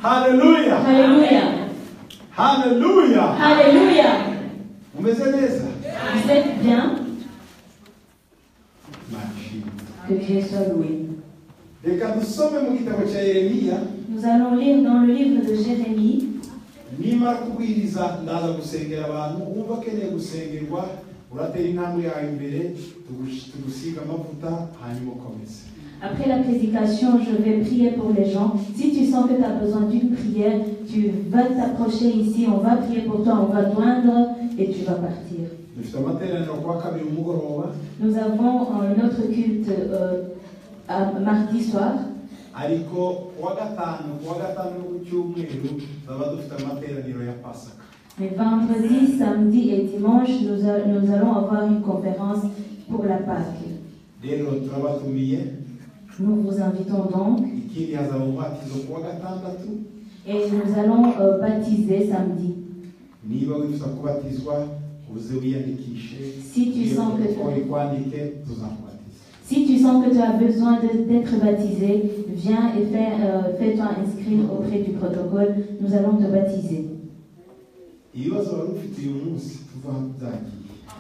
Hallelujah. Alléluia. Hallelujah. Alléluia. Vous êtes bien? Que Dieu soit loué. Nous allons lire dans le livre de Jérémie. Après la prédication, je vais prier pour les gens. Si tu sens que tu as besoin d'une prière, tu vas t'approcher ici, on va prier pour toi, on va t'oindre et tu vas partir. Nous avons un autre culte mardi soir. Mais vendredi, samedi et dimanche, nous allons avoir une conférence pour la Pâque. Nous vous invitons donc. Et nous allons baptiser samedi. Si tu sens que tu as besoin d'être baptisé, viens et fais-toi inscrire auprès du protocole. Nous allons te baptiser.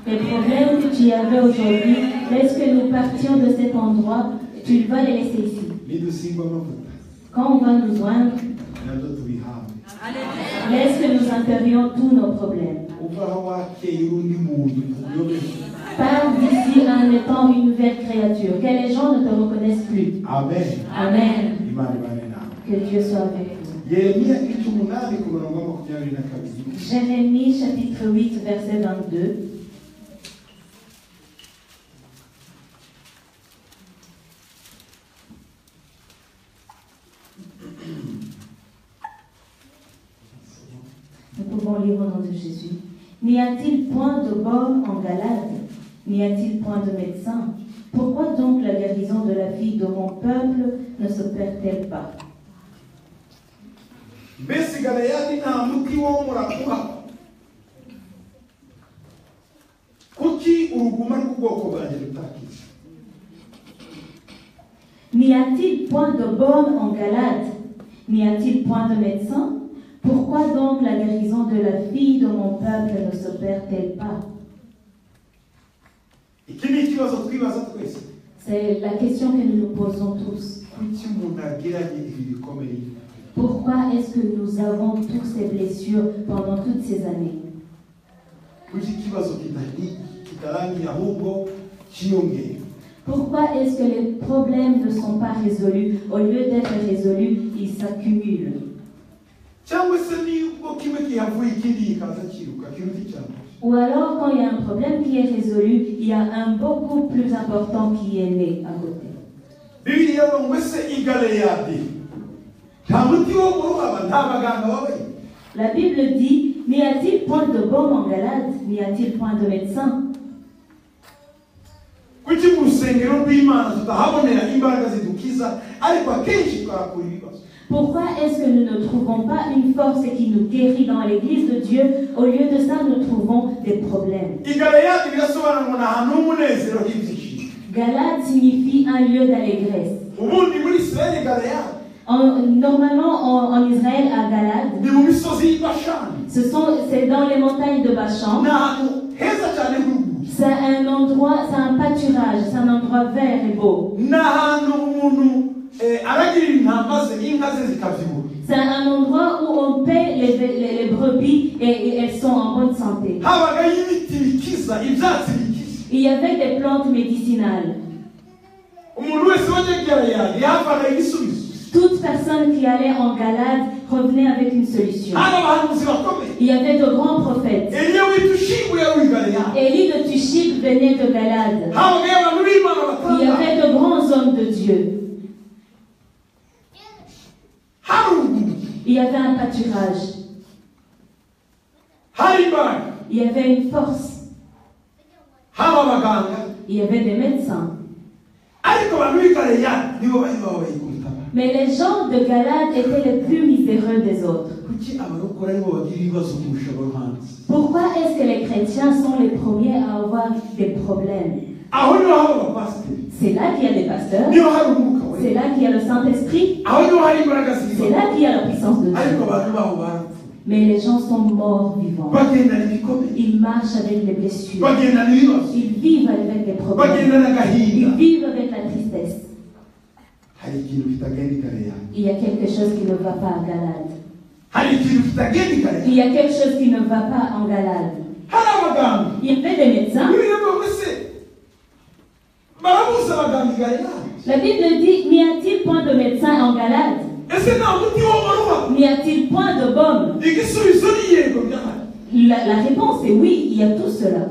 Les problèmes que tu avais aujourd'hui, lorsque nous partions de cet endroit, tu vas les laisser ici. Quand on va nous joindre, laisse que nous intérions tous nos problèmes. Parle d'ici en étant une nouvelle créature, que les gens ne te reconnaissent plus. Amen. Amen. Que Dieu soit avec nous. Jérémie chapitre 8, verset 22. Nous pouvons lire au nom de Jésus. N'y a-t-il point de baume en Galade? N'y a-t-il point de médecin? Pourquoi donc la guérison de la fille de mon peuple ne s'opère-t-elle pas? N'y a-t-il point de baume en Galade? N'y a-t-il point de médecin? Pourquoi donc la guérison de la fille de mon peuple ne s'opère-t-elle pas? C'est la question que nous nous posons tous. Pourquoi est-ce que nous avons toutes ces blessures pendant toutes ces années? Pourquoi est-ce que les problèmes ne sont pas résolus? Au lieu d'être résolus, ils s'accumulent. Ou alors, quand il y a un problème qui est résolu, il y a un beaucoup plus important qui est né à côté. La Bible dit, n'y a-t-il point de baume en Galade? N'y a-t-il point de médecin? Pourquoi est-ce que nous ne trouvons pas une force qui nous guérit dans l'église de Dieu? Au lieu de ça, nous trouvons des problèmes. Galade signifie un lieu d'allégresse. Normalement, en Israël, à Galade, c'est dans les montagnes de Bachan. C'est un endroit, c'est un pâturage, c'est un endroit vert et beau. C'est un endroit où on paie les brebis et elles sont en bonne santé. Il y avait des plantes médicinales. Toute personne qui allait en Galade revenait avec une solution. Il y avait de grands prophètes. Élie de Tushib venait de Galade. Il y avait de grands hommes de Dieu. Il y avait un pâturage. Il y avait une force. Il y avait des médecins. Mais les gens de Galade étaient les plus miséreux des autres. Pourquoi est-ce que les chrétiens sont les premiers à avoir des problèmes? C'est là qu'il y a des pasteurs. C'est là qu'il y a le Saint-Esprit. C'est là qu'il y a la puissance de Dieu. Mais les gens sont morts vivants. Ils marchent avec les blessures. Ils vivent avec les problèmes. Ils vivent avec la tristesse. Il y a quelque chose qui ne va pas à Galade. Il y a quelque chose qui ne va pas en Galade. Il y avait des médecins. La Bible dit, n'y a-t-il point de médecin en Galade? N'y a-t-il point de baume? La réponse est oui, il y a tout cela.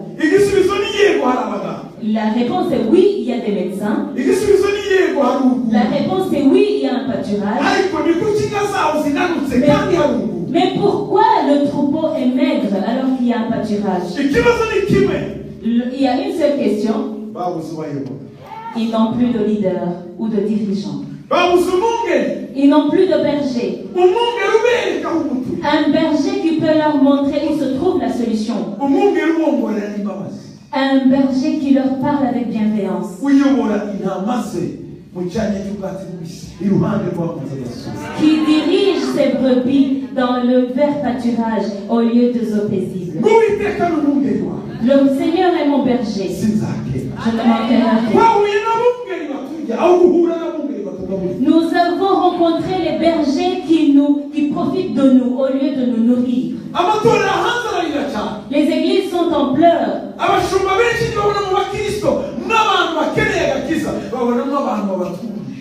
La réponse est oui, il y a des médecins. La réponse est oui, il y a un pâturage. Mais pourquoi le troupeau est maigre alors qu'il y a un pâturage? Il y a une seule question. Ils n'ont plus de leader ou de dirigeant. Ils n'ont plus de berger. Un berger qui peut leur montrer où se trouve la solution. Un berger qui leur parle avec bienveillance. Qui dirige ses brebis dans le vert pâturage au lieu des eaux paisibles. Le Seigneur est mon berger. Je ne manquerai rien. Nous avons rencontré les bergers qui profitent de nous au lieu de nous nourrir. Les églises sont en pleurs.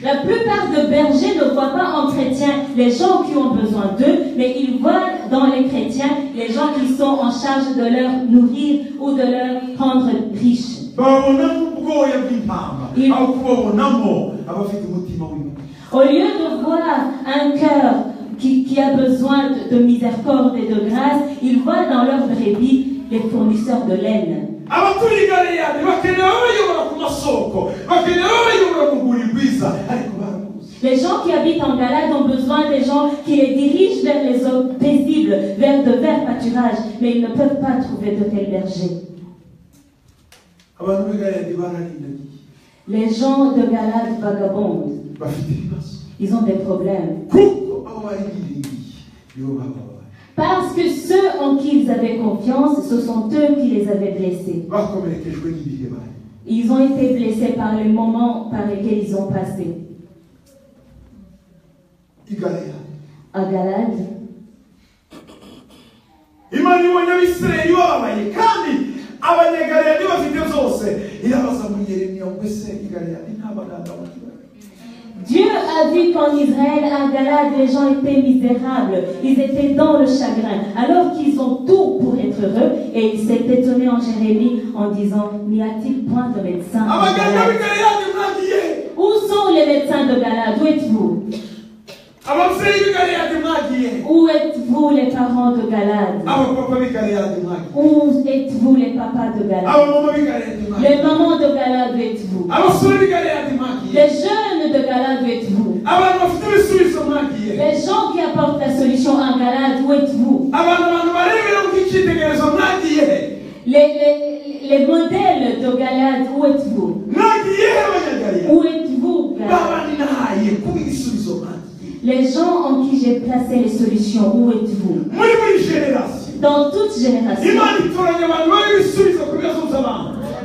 La plupart de bergers ne voient pas en chrétiens les gens qui ont besoin d'eux, mais ils voient dans les chrétiens les gens qui sont en charge de leur nourrir ou de leur rendre riches. Au lieu de voir un cœur qui a besoin de miséricorde et de grâce, ils voient dans leurs brebis les fournisseurs de laine. Les gens qui habitent en Galade ont besoin des gens qui les dirigent vers les eaux paisibles, vers de verts pâturages, mais ils ne peuvent pas trouver de tels bergers. Les gens de Galade vagabondent. Ils ont des problèmes. Parce que ceux en qui ils avaient confiance, ce sont eux qui les avaient blessés. Ils ont été blessés par les moments par lesquels ils ont passé. À Galade. Dieu a vu qu'en Israël, à Galade, les gens étaient misérables. Ils étaient dans le chagrin. Alors qu'ils ont tout pour être heureux. Et il s'est étonné en Jérémie en disant, n'y a-t-il point de médecins en Galade? Où sont les médecins de Galade? Où êtes-vous? Où êtes-vous les parents de Galade? Où êtes-vous les papas de Galade? Les mamans de Galade, où êtes-vous? Les jeunes de Galade, où êtes-vous? Les gens qui apportent la solution en Galade, où êtes-vous? Les modèles de Galade, où êtes-vous? Où êtes-vous, Galade? Les gens en qui j'ai placé les solutions, où êtes-vous? Dans toute génération,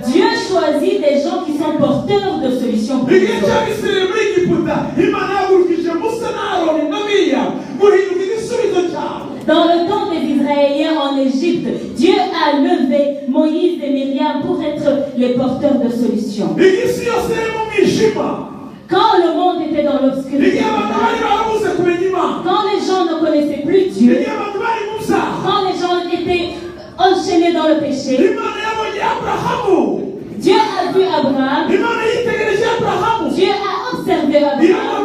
Dieu choisit des gens qui sont porteurs de solutions pour les autres. Dans le temps des Israéliens en Égypte, Dieu a levé Moïse et Myriam pour être les porteurs de solutions. Quand le monde était dans l'obscurité, quand les gens ne connaissaient plus Dieu, quand les gens étaient enchaînés dans le péché, Dieu a vu Abraham, Dieu a observé Abraham,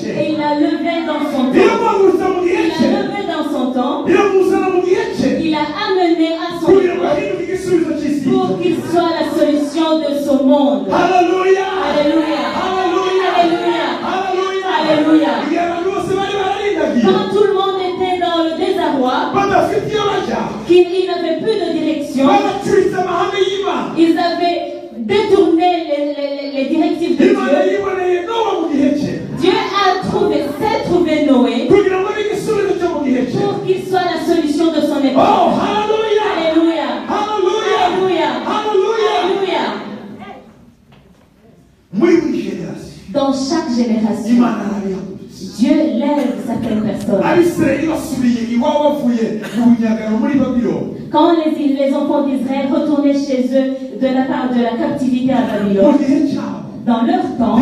et il l'a levé dans son temps, il l'a amené à son temps pour qu'il soit la solution de ce monde. Alléluia. Alléluia. Alléluia. Quand tout le monde était dans le désarroi, qu'ils n'avaient plus de direction, ils avaient détourné les directives de Dieu. Dieu s'est trouvé Noé Quand les enfants d'Israël retournaient chez eux de la part de la captivité à Babylone, dans leur temps,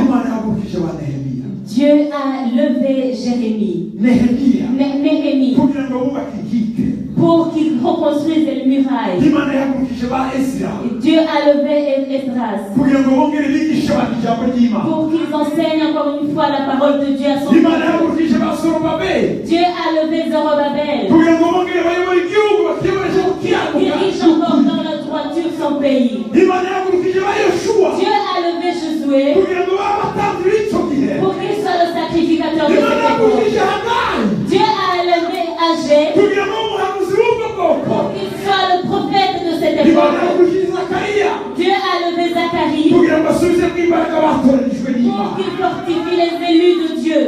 Dieu a levé Jérémie, Néhémie, pour qu'il reconstruise les murailles. Dieu a levé Esdras pour qu'ils enseignent encore une fois la parole de Dieu à son peuple. Dieu a levé Zorobabel pour qu'il dirige encore dans la droiture son pays. Dieu a levé Josué pour qu'il soit le sacrificateur de cette époque. Dieu a levé Agé pour qu'il soit le prophète de cette époque. Dieu a levé Zacharie pour qu'il fortifie les élus de Dieu.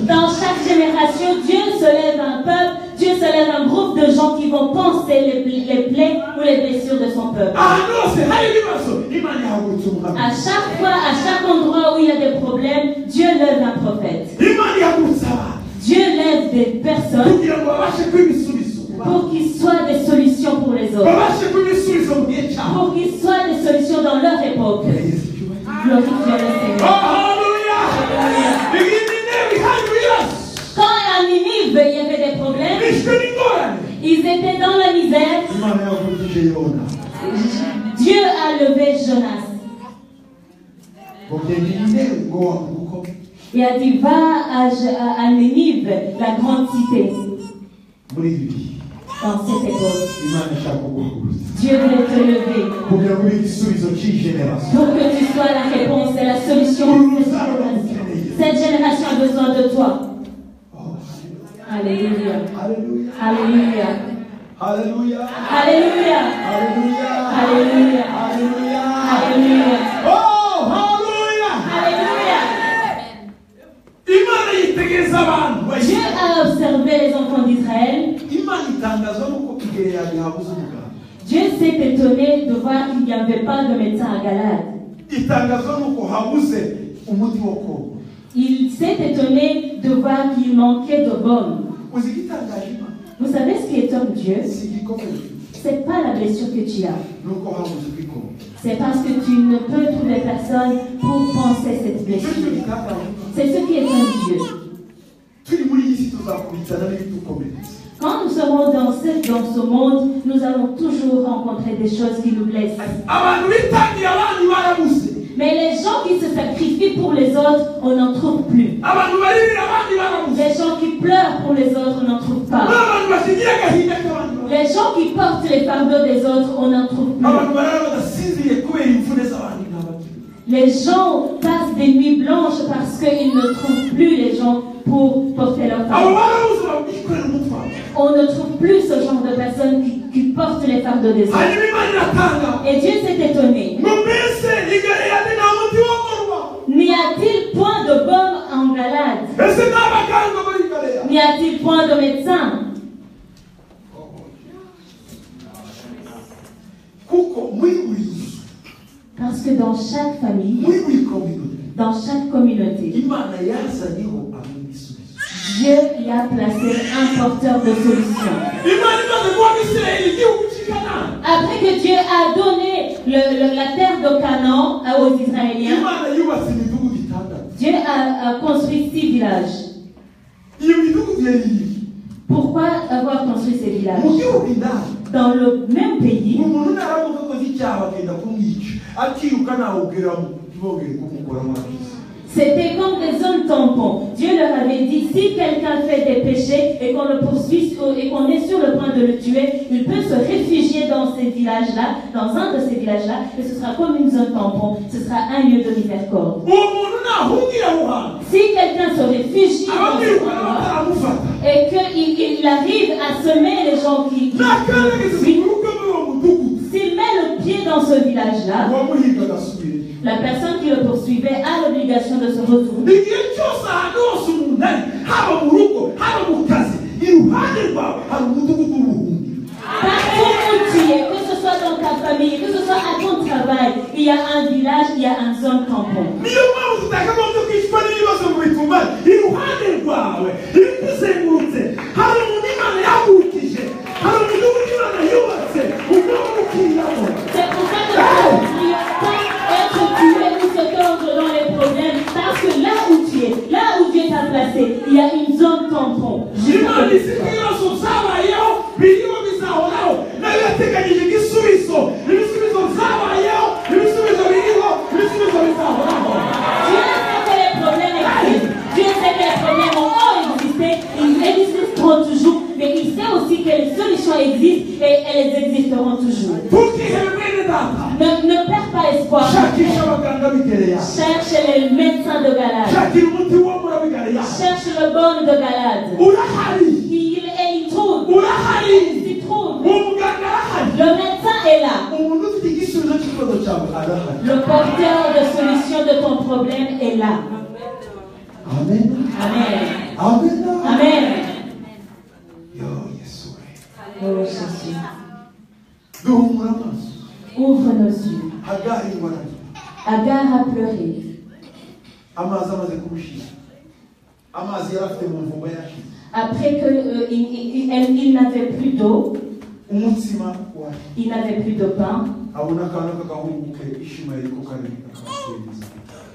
Dans chaque génération, Dieu se lève un peuple, Dieu se lève un groupe de gens qui vont penser les plaies ou les blessures de son peuple. À chaque fois, à chaque endroit où il y a des problèmes, Dieu lève un prophète. Dieu lève des personnes pour qu'ils soient des solutions pour les autres. Pour qu'ils soient des solutions dans leur époque. Glorifiez le Seigneur. Quand à Ninive, il y avait des problèmes, ils étaient dans la misère. Dieu a levé Jonas. Il a dit, va à Ninive, la grande cité. Dans cette époque, Dieu veut te lever pour que tu sois la réponse et la solution. Cette génération a besoin de toi. Alléluia. Alléluia. Alléluia. Alléluia. Alléluia. Alléluia. Alléluia. Oh, Alléluia. Alléluia. Dieu a observé les enfants d'Israël. Dieu s'est étonné de voir qu'il n'y avait pas de médecin à Galade. Il s'est étonné de voir qu'il manquait de baume. Vous savez ce qui étonne Dieu? C'est pas la blessure que tu as. C'est parce que tu ne peux trouver personne pour penser cette blessure. C'est ce qui étonne Dieu. Quand nous serons dans ce monde, nous allons toujours rencontrer des choses qui nous blessent. Mais les gens qui se sacrifient pour les autres, on n'en trouve plus. Les gens qui pleurent pour les autres, on n'en trouve pas. Les gens qui portent les fardeaux des autres, on n'en trouve plus. Les gens passent des nuits blanches parce qu'ils ne trouvent plus les gens pour porter leur fardeau. On ne trouve plus ce genre de personnes qui portent les fardeaux des autres. Et Dieu s'est étonné. N'y a-t-il point de baume en Galade? N'y a-t-il point de médecin? Parce que dans chaque famille, dans chaque communauté, Dieu y a placé un porteur de solution. Après que Dieu a donné la terre de Canaan aux Israéliens, Dieu a construit 6 villages. Pourquoi avoir construit ces villages? Dans le même pays, c'était comme des zones tampons. Dieu leur avait dit, si quelqu'un fait des péchés et qu'on le poursuit et qu'on est sur le point de le tuer, il peut se réfugier dans ces villages-là, dans un de ces villages-là, et ce sera comme une zone tampon. Ce sera un lieu de miséricorde. Si quelqu'un se réfugie dans ce endroit, et qu'il arrive à semer les gens qui s'il met le pied dans ce village-là, la personne qui le poursuivait a l'obligation de se retourner. Partout où tu es, que ce soit dans ta famille, que ce soit à ton travail, il y a un village, il y a une zone tampon. wawe ikuzengurutse hari umuntu Imana yahagurukije hari umudugudu Imana yubatse ugomba gukiramo. C'est pour ça que tu ne dois pas être tué ou se tordre dans les problèmes, parce que là où tu es, là où Dieu t'a placé, il y a une zone tampon. Imana isikiroso zabayeho biriho bizahoraho nayo yateganyije igisubizo ibisubizo zabayeho ibisubizo biriho ibisubizo bizahoraho. Dieu sait que les problèmes existent. Dieu sait que les problèmes ont existé, ils existeront toujours, mais il sait aussi que les solutions existent et elles existeront toujours. Ne perds pas espoir. Cherche les médecins de Galade. Cherche le bon de Galade. Il trouve. Il trouve. Le médecin est là. Le porteur de solution de ton problème est là. Amen. Amen. Amen. Amen. Oh Jésus. Ouvre nos yeux. Agar a pleuré. Après qu'il n'avait plus d'eau, il n'avait plus de pain,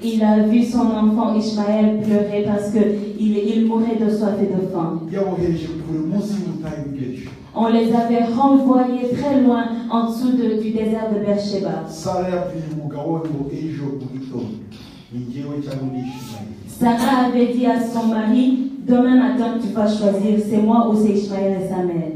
il a vu son enfant Ishmaël pleurer parce qu'il mourait de soif et de faim. On les avait renvoyés très loin en dessous du désert de Beersheba. Sarah avait dit à son mari, demain matin tu vas choisir, c'est moi ou c'est Ishmaël et sa mère.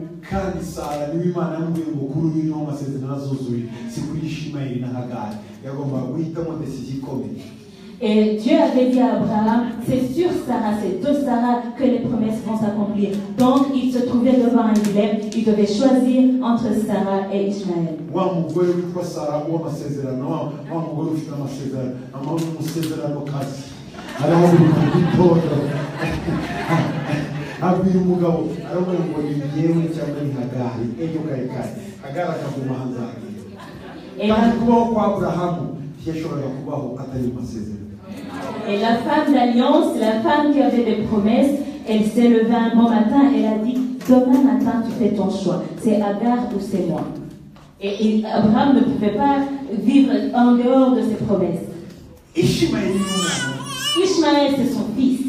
Et Dieu avait dit à Abraham, c'est sur Sarah, c'est de Sarah que les promesses vont s'accomplir. Donc il se trouvait devant un dilemme, il devait choisir entre Sarah et Ishmaël. Et la femme d'alliance, la femme qui avait des promesses, elle s'est levée un bon matin, elle a dit, demain matin tu fais ton choix, c'est Agar ou c'est moi. Et Abraham ne pouvait pas vivre en dehors de ses promesses. Ishmaël c'est son fils.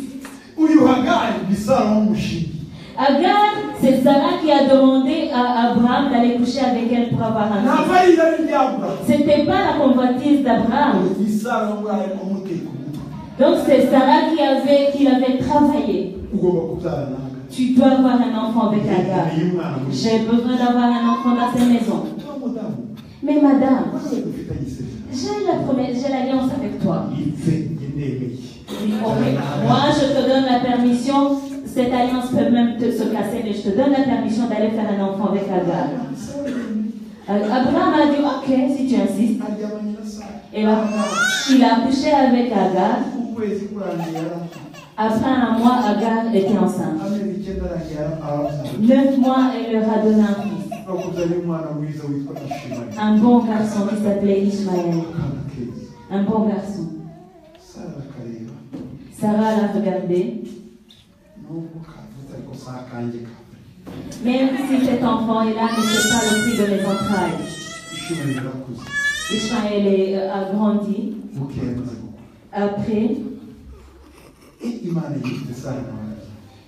Agar, c'est Sarah qui a demandé à Abraham d'aller coucher avec elle pour avoir un fils. C'était pas la convoitise d'Abraham. Donc c'est Sarah qui l'avait travaillé. Tu dois avoir un enfant avec Agar. J'ai besoin d'avoir un enfant dans cette maison. Mais madame, j'ai l'alliance avec toi. Moi je te donne la permission. Cette alliance peut même se casser, mais je te donne la permission d'aller faire un enfant avec Agar. Abraham a dit, ok, si tu insistes. Et là, il a accouché avec Agar. Après un mois, Agar était enceinte. 9 mois, elle leur a donné un fils. Un bon garçon qui s'appelait Ishmaël. Un bon garçon. Sarah l'a regardé. Même si cet enfant est là, mais ce n'est pas le fruit de mes entrailles. Ishmaël a grandi. Après,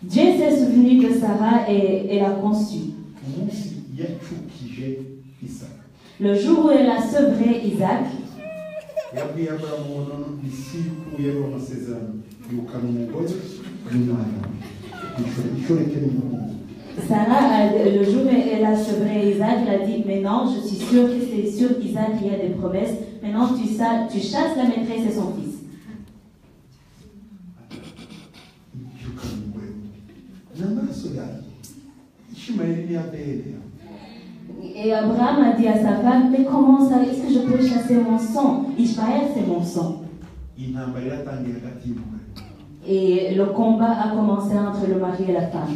Dieu s'est souvenu de Sarah et l'a conçue. Le jour où elle a sevré Isaac, Sarah, le jour où elle a sevré Isaac, elle a dit, mais non, je suis sûre que c'est sur Isaac qu'il y a des promesses. Maintenant, tu chasses la maîtresse et son fils. Et Abraham a dit à sa femme, mais comment ça, est-ce que je peux chasser mon sang? Ishmaël, c'est mon sang. Et le combat a commencé entre le mari et la femme.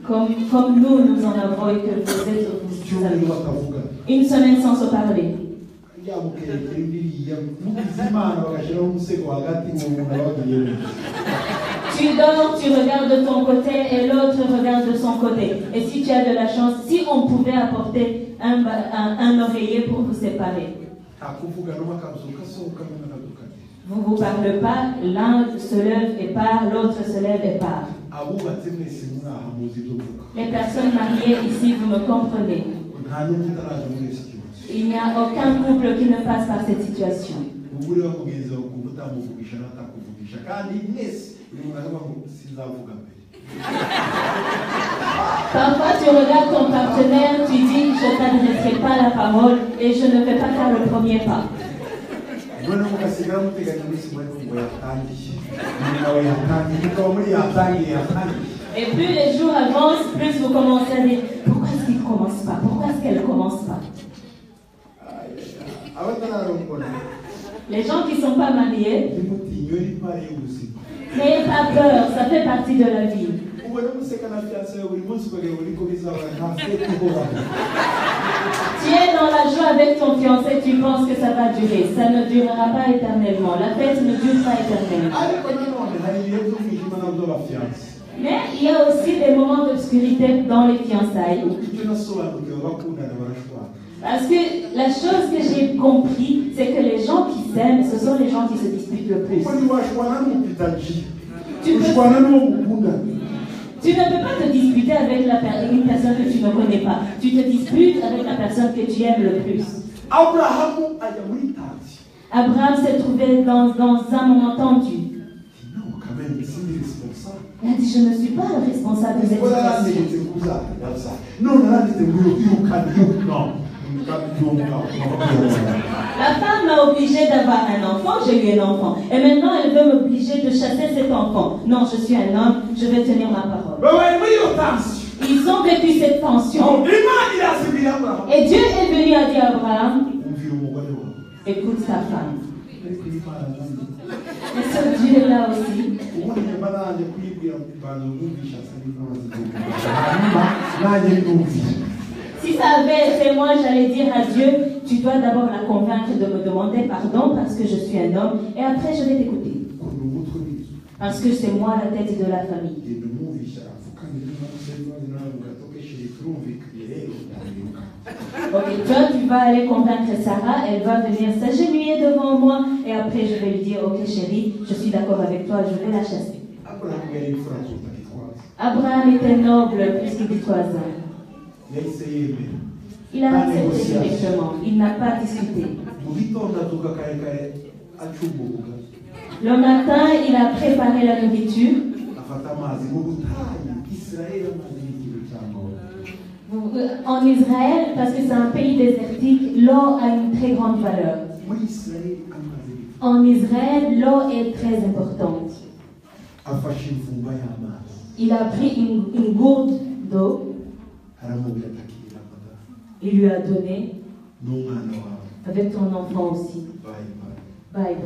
Comme nous en avons et que vous êtes une semaine sans se parler. Tu dors, tu regardes de ton côté et l'autre regarde de son côté. Et si tu as de la chance, si on pouvait apporter un oreiller pour vous séparer. Vous ne vous parlez pas, l'un se lève et part, l'autre se lève et part. Les personnes mariées ici, vous me comprenez. Il n'y a aucun couple qui ne passe par cette situation. Parfois tu regardes ton partenaire, tu dis je ne t'adresserai pas la parole et je ne vais pas faire le premier pas. Et plus les jours avancent, plus vous commencez à dire pourquoi est-ce qu'il ne commence pas? Pourquoi est-ce qu'elle ne commence pas? Les gens qui ne sont pas mariés, n'ayez pas peur, ça fait partie de la vie. Tu es dans la joie avec ton fiancé, tu penses que ça va durer. Ça ne durera pas éternellement. La fête ne dure pas éternellement. Mais il y a aussi des moments d'obscurité dans les fiançailles. Parce que la chose que j'ai compris, c'est que les gens qui s'aiment, ce sont les gens qui se disputent le plus. Tu ne peux pas te disputer avec une personne que tu ne connais pas. Tu te disputes avec la personne que tu aimes le plus. Abraham s'est trouvé dans un moment tendu. Il a dit, je ne suis pas le responsable de cette situation. La femme m'a obligé d'avoir un enfant, j'ai eu un enfant. Et maintenant, elle veut m'obliger de chasser cet enfant. Non, je suis un homme, je vais tenir ma parole. Ils ont vécu cette tension. Et Dieu est venu à dire à Abraham, écoute ta femme. Et ce Dieu est là aussi. Si ça avait été moi, j'allais dire à Dieu, tu dois d'abord la convaincre de me demander pardon parce que je suis un homme et après je vais t'écouter. Parce que c'est moi la tête de la famille. Ok, toi tu vas aller convaincre Sarah, elle va venir s'agenouiller devant moi et après je vais lui dire, ok chérie, je suis d'accord avec toi, je vais la chasser. Abraham était noble plus qu'il dit 3 ans. Il a accepté directement, il n'a pas discuté. Le matin, il a préparé la nourriture. En Israël, parce que c'est un pays désertique, l'eau a une très grande valeur. En Israël, l'eau est très importante. Il a pris une gourde d'eau. Il lui a donné avec ton enfant aussi. Bye bye.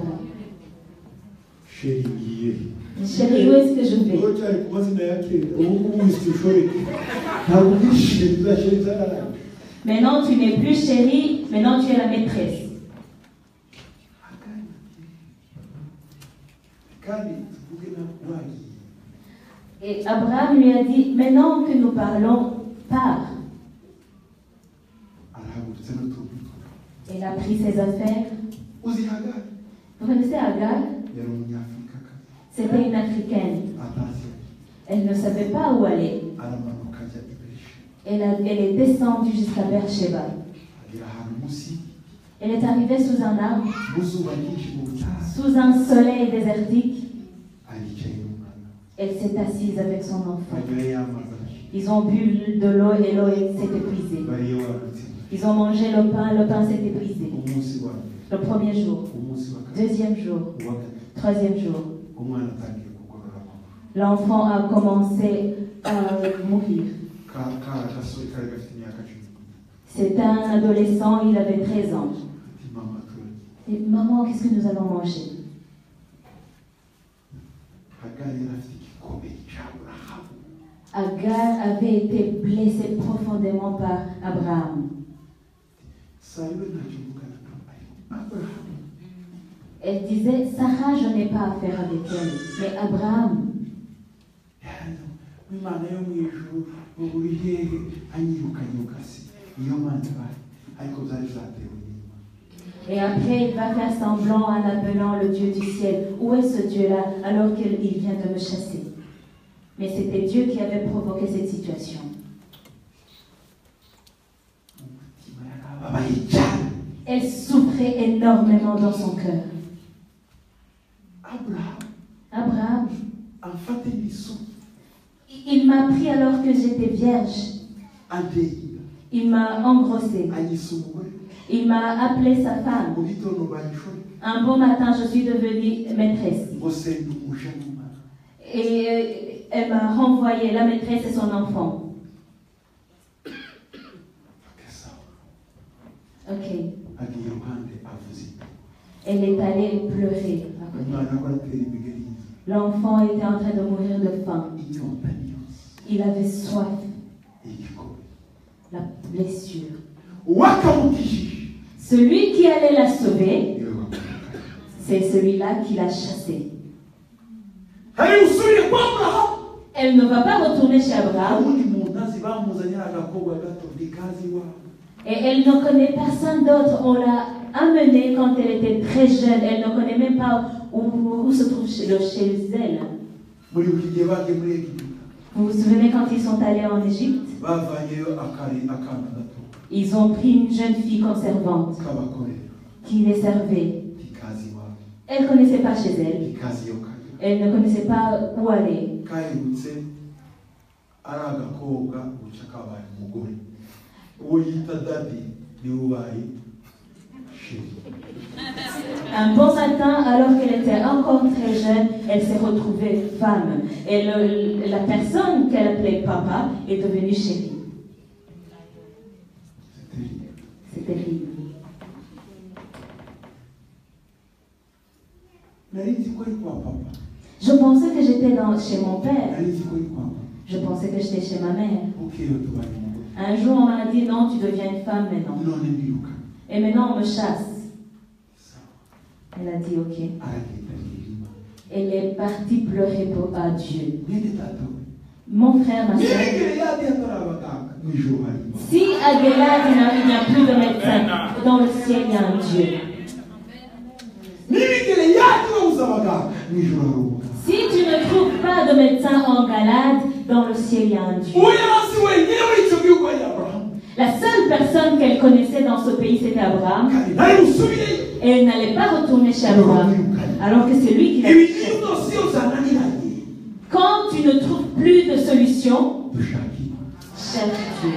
Chérie, où est-ce que je vais? Maintenant tu n'es plus chérie, maintenant tu es la maîtresse. Et Abraham lui a dit, maintenant que nous parlons, pars. Il a pris ses affaires. Vous connaissez Agar? C'était une Africaine. Elle ne savait pas où aller. Elle est descendue jusqu'à Beersheba. Elle est arrivée sous un arbre, sous un soleil désertique. Elle s'est assise avec son enfant. Ils ont bu de l'eau et l'eau s'est épuisée. Ils ont mangé le pain s'est épuisé. Le premier jour, deuxième jour, troisième jour. L'enfant a commencé à mourir. C'est un adolescent, il avait 13 ans. Et maman, qu'est-ce que nous allons manger? Agar avait été blessée profondément par Abraham. Elle disait, Sarah, je n'ai pas affaire avec elle, mais Abraham, Et après, il va faire semblant en appelant le Dieu du ciel. Où est ce Dieu-là alors qu'il vient de me chasser? Mais c'était Dieu qui avait provoqué cette situation. Elle souffrait énormément dans son cœur. Abraham, il m'a pris alors que j'étais vierge. Il m'a engrossé. Il m'a appelé sa femme. Un bon matin, je suis devenue maîtresse. Et elle m'a renvoyé, la maîtresse et son enfant. Ok. Elle est allée pleurer. L'enfant était en train de mourir de faim. Il avait soif. La blessure. Celui qui allait la sauver, c'est celui-là qui l'a chassée. Elle ne va pas retourner chez Abraham. Et elle ne connaît personne d'autre. On l'a amenée quand elle était très jeune. Elle ne connaît même pas où se trouve chez elle. Vous vous souvenez quand ils sont allés en Égypte? Ils ont pris une jeune fille comme servante qui les servait. Elle ne connaissait pas chez elle. Elle ne connaissait pas où aller. Un bon matin, alors qu'elle était encore très jeune, elle s'est retrouvée femme. Et la personne qu'elle appelait papa est devenue chérie. C'est terrible. Je pensais que j'étais chez mon père. Je pensais que j'étais chez ma mère. Un jour, on m'a dit, non, tu deviens une femme maintenant. Et maintenant, on me chasse. Elle a dit, ok. Elle est partie pleurer à Dieu. Mon frère, ma soeur, si à Gélad, il n'y a plus de médecin, dans le ciel, il y a un Dieu. Si tu ne trouves pas de médecin en Galade, dans le ciel, il y a un Dieu. La seule personne qu'elle connaissait dans ce pays, c'était Abraham. Et elle n'allait pas retourner chez Abraham, alors que c'est lui qui l'a fait. Quand tu ne trouves plus de solution, cherche Dieu.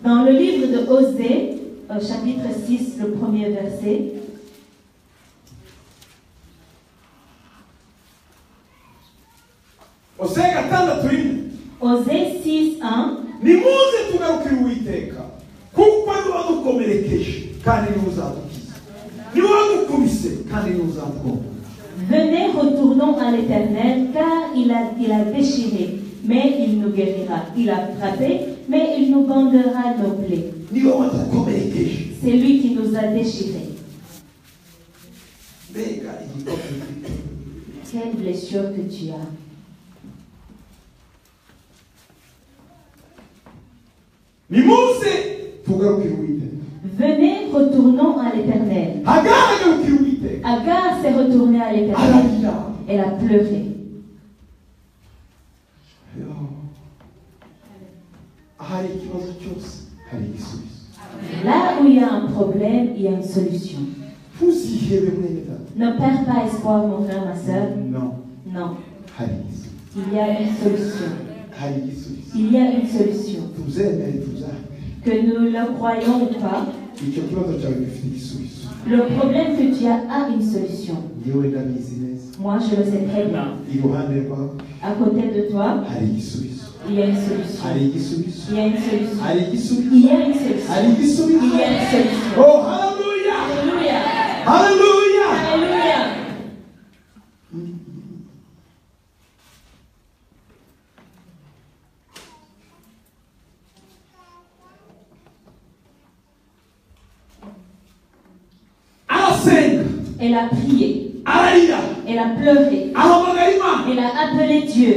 Dans le livre de Osée, au chapitre 6, le premier verset, Osée 6, 1. Venez, retournons à l'Éternel, car il a déchiré, mais il nous guérira. Il a frappé, mais il nous bandera nos plaies. C'est lui qui nous a déchirés. Quelle blessure que tu as. Venez, retournons à l'Éternel. Agar s'est retournée à l'Éternel. Elle a pleuré. Là où il y a un problème, il y a une solution. Ne perds pas espoir, mon frère, ma soeur. Non. Il y a une solution. Il y a une solution. Que nous le croyons ou pas, le problème que tu as a une solution. Moi, je le sais très bien. À côté de toi, il y a une solution. Il y a une solution. Il y a une solution. Il y a une solution. Oh, hallelujah! Alléluia! Hallelujah! Alléluia! Elle a prié. Elle a pleuré. Elle a appelé Dieu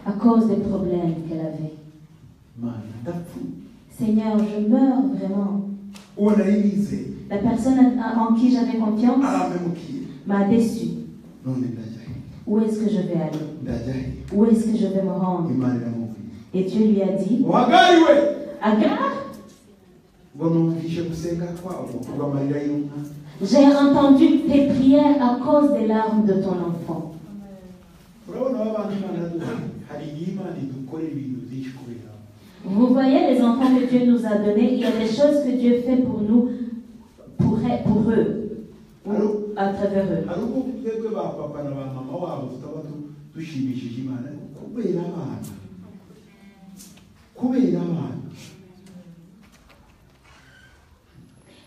à cause des problèmes qu'elle avait. Seigneur, je meurs vraiment. La personne en qui j'avais confiance m'a déçu. Où est-ce que je vais aller? Où est-ce que je vais me rendre? Et Dieu lui a dit, Agar, j'ai entendu tes prières à cause des larmes de ton enfant. Vous voyez les enfants que Dieu nous a donnés, il y a des choses que Dieu fait pour nous, pour eux, ou à travers eux.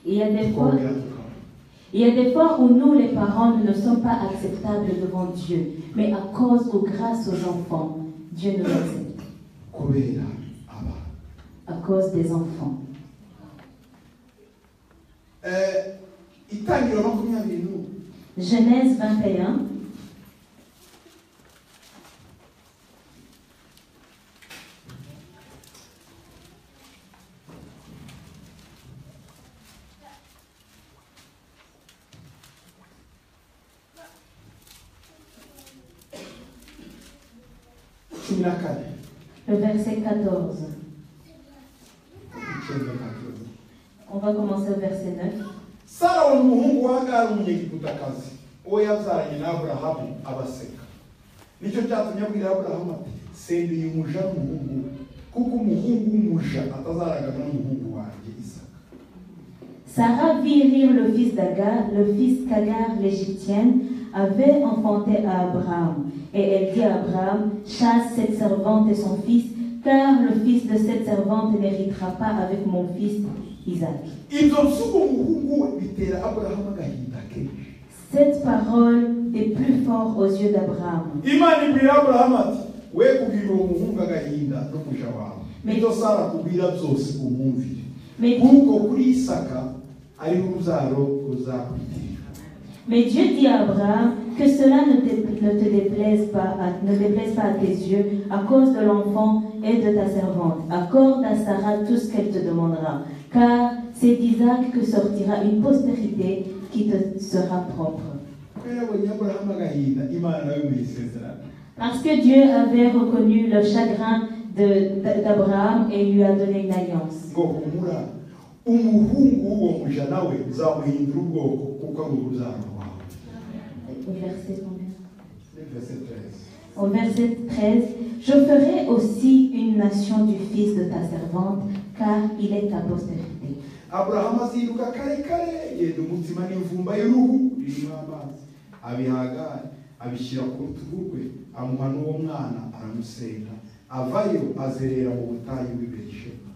Il y a des fois où nous, les parents, ne sommes pas acceptables devant Dieu, mais à cause ou grâce aux enfants, Dieu nous accepte. À cause des enfants. Genèse 21. Le verset 14. On va commencer au verset 9. Sara umuhungu wa Agari umunyegiputakazi uwo yabyaranye na Aburahamu abaseka. Nicyo cyatumye abwira Aburahamu ati sendeye umuja n'umuhungu kuko umuhungu w'umuja atazaragana n'umuhungu wanjye Isaka. Sarah vit rire le fils d'Agar, le fils qu'Agar l'Égyptienne avait enfanté à Abraham. Et elle dit à Abraham, chasse cette servante et son fils, car le fils de cette servante n'héritera pas avec mon fils Isaac. Cette parole est plus forte aux yeux d'Abraham. Mais Dieu dit à Abraham que cela ne te déplaise pas à tes yeux à cause de l'enfant et de ta servante. Accorde à Sarah tout ce qu'elle te demandera, car c'est d'Isaac que sortira une postérité qui te sera propre. Parce que Dieu avait reconnu le chagrin d'Abraham et lui a donné une alliance. Au verset 13, je ferai aussi une nation du fils de ta servante, car il est ta postérité. Abraham aziruka kare kare yenda umutima n'imvumba y'uruhu ririmo amazi abihaga abishyira ku rutugu rwe amuha n'uwo mwana aramusenga avayo azerera mu butayu bw'i Berisheba.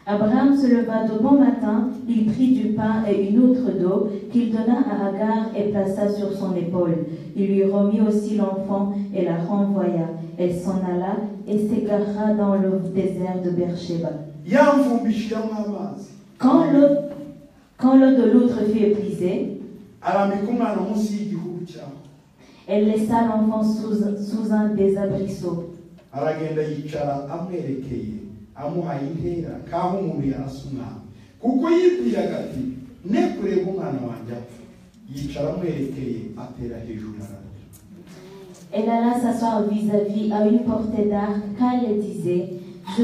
Abraham se leva de bon matin, il prit du pain et une outre d'eau qu'il donna à Agar et plaça sur son épaule. Il lui remit aussi l'enfant et la renvoya. Elle s'en alla et s'égara dans le désert de Beersheba. Quand l'eau de l'outre fut épuisée, elle laissa l'enfant sous un des arbrisseaux. Amuhaye intera kaho umuntu yarasumana kuko yibwiraga ati nekureba umwana wanjye apfa yicara amwerekeye atera hejuru ararira. Elle alla s'asseoir vis-à-vis à une portée d'arc car elle disait que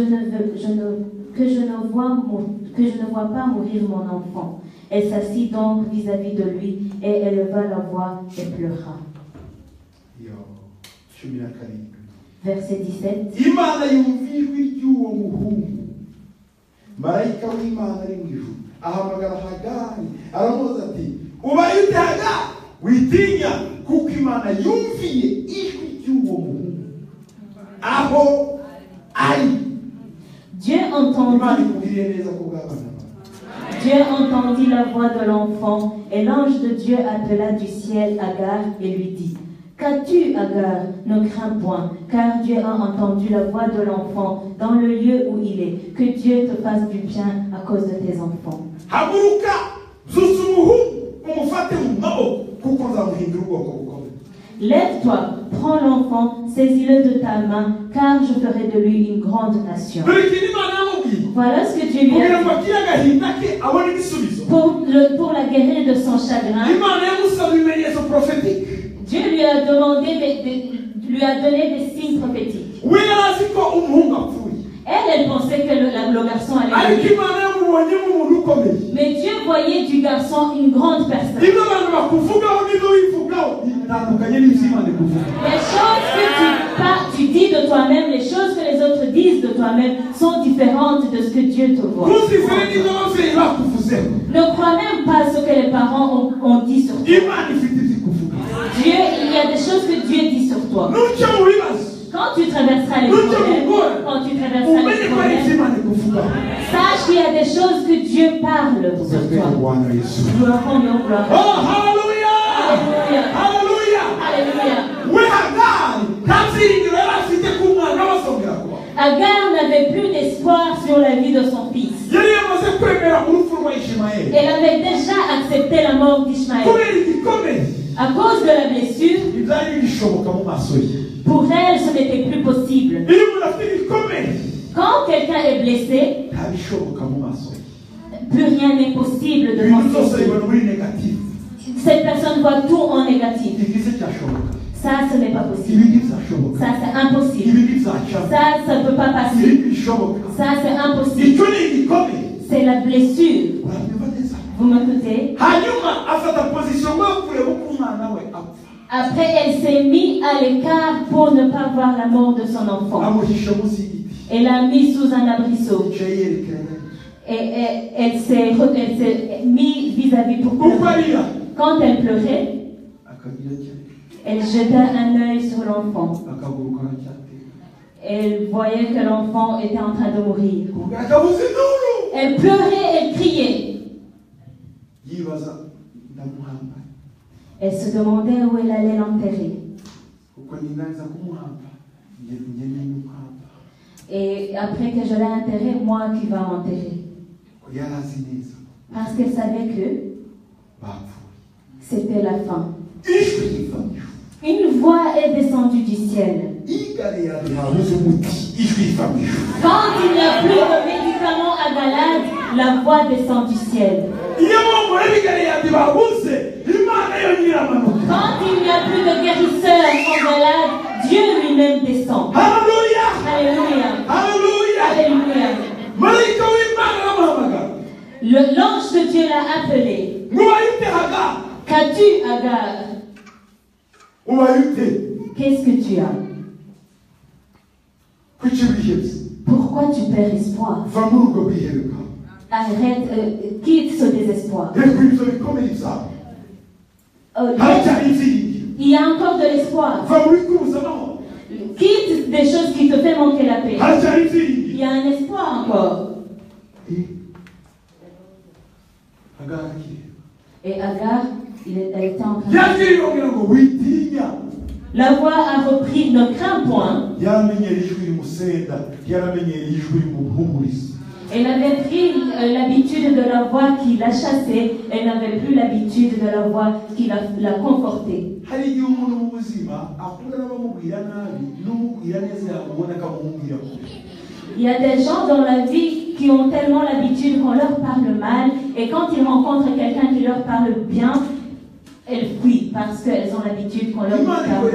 je ne vois pas mourir mon enfant. Elle s'assit donc vis-à-vis de lui et éleva la voix et pleura. Verset 17. Imana yumva ijwi ry'uwo muhungu marayika w'Imana ari mu ijuru ahamagara Hagari aramubaza ati ubaye ute Hagari witinya kuko Imana yumviye ijwi ry'uwo muhungu aho ari. Dieu entendit la voix de l'enfant et l'ange de Dieu appela du ciel Agar et lui dit: Qu'as-tu, Agar? Ne crains point, car Dieu a entendu la voix de l'enfant dans le lieu où il est. Que Dieu te fasse du bien à cause de tes enfants. Lève-toi, prends l'enfant, saisis-le de ta main, car je ferai de lui une grande nation. Voilà ce que Dieu lui a dit. Pour la guérir de son chagrin, Dieu lui a demandé, lui a donné des signes prophétiques. Elle pensait que le garçon allait mourir. Mais Dieu voyait du garçon une grande personne. Les choses que tu dis de toi-même, les choses que les autres disent de toi-même sont différentes de ce que Dieu te voit. Ne crois même pas ce que les parents ont dit sur toi. Dieu, il y a des choses que Dieu dit sur toi. Quand tu traverseras les problèmes, sache qu'il y a des choses que Dieu parle sur toi. Gloire. Oh, hallelujah! Alléluia. Hallelujah! Agar n'avait plus d'espoir sur la vie de son fils. Elle avait déjà accepté la mort d'Ishmaël. À cause de la blessure, pour elle, ce n'était plus possible. Quand quelqu'un est blessé, plus rien n'est possible devant ses yeux. Cette personne voit tout en négatif. Ça, ce n'est pas possible. Ça, c'est impossible. Ça ne peut pas passer. Ça, c'est impossible. C'est la blessure. Vous m'écoutez? Après, elle s'est mise à l'écart pour ne pas voir la mort de son enfant. Elle l'a mis sous un abrisseau. Et elle s'est mise vis-à-vis pour pleurer. Quand elle pleurait, elle jeta un œil sur l'enfant. Elle voyait que l'enfant était en train de mourir. Elle pleurait, elle criait. Elle se demandait où elle allait l'enterrer. Et après que je l'ai enterré, moi qui va enterrer. Parce qu'elle savait que c'était la fin. Une voix est descendue du ciel. Quand il n'y a plus de médicaments à Galade, la voix descend du ciel. Quand il n'y a plus de guérisseur en Galade, Dieu lui-même descend. Alléluia! Alléluia! Alléluia! Alléluia! L'ange de Dieu l'a appelé. Qu'as-tu, Agar? Qu'est-ce que tu as? Pourquoi tu perds espoir? Arrête, quitte ce désespoir. Il y a encore de l'espoir. Quitte des choses qui te font manquer la paix. Il y a un espoir encore. Et Agar, elle était en train de... La voix a repris, ne crains point. Elle avait pris l'habitude de la voix qui l'a chassée. Elle n'avait plus l'habitude de la voix qui l'a confortée. Il y a des gens dans la vie qui ont tellement l'habitude qu'on leur parle mal, et quand ils rencontrent quelqu'un qui leur parle bien, elles fuient parce qu'elles ont l'habitude qu'on leur parle mal.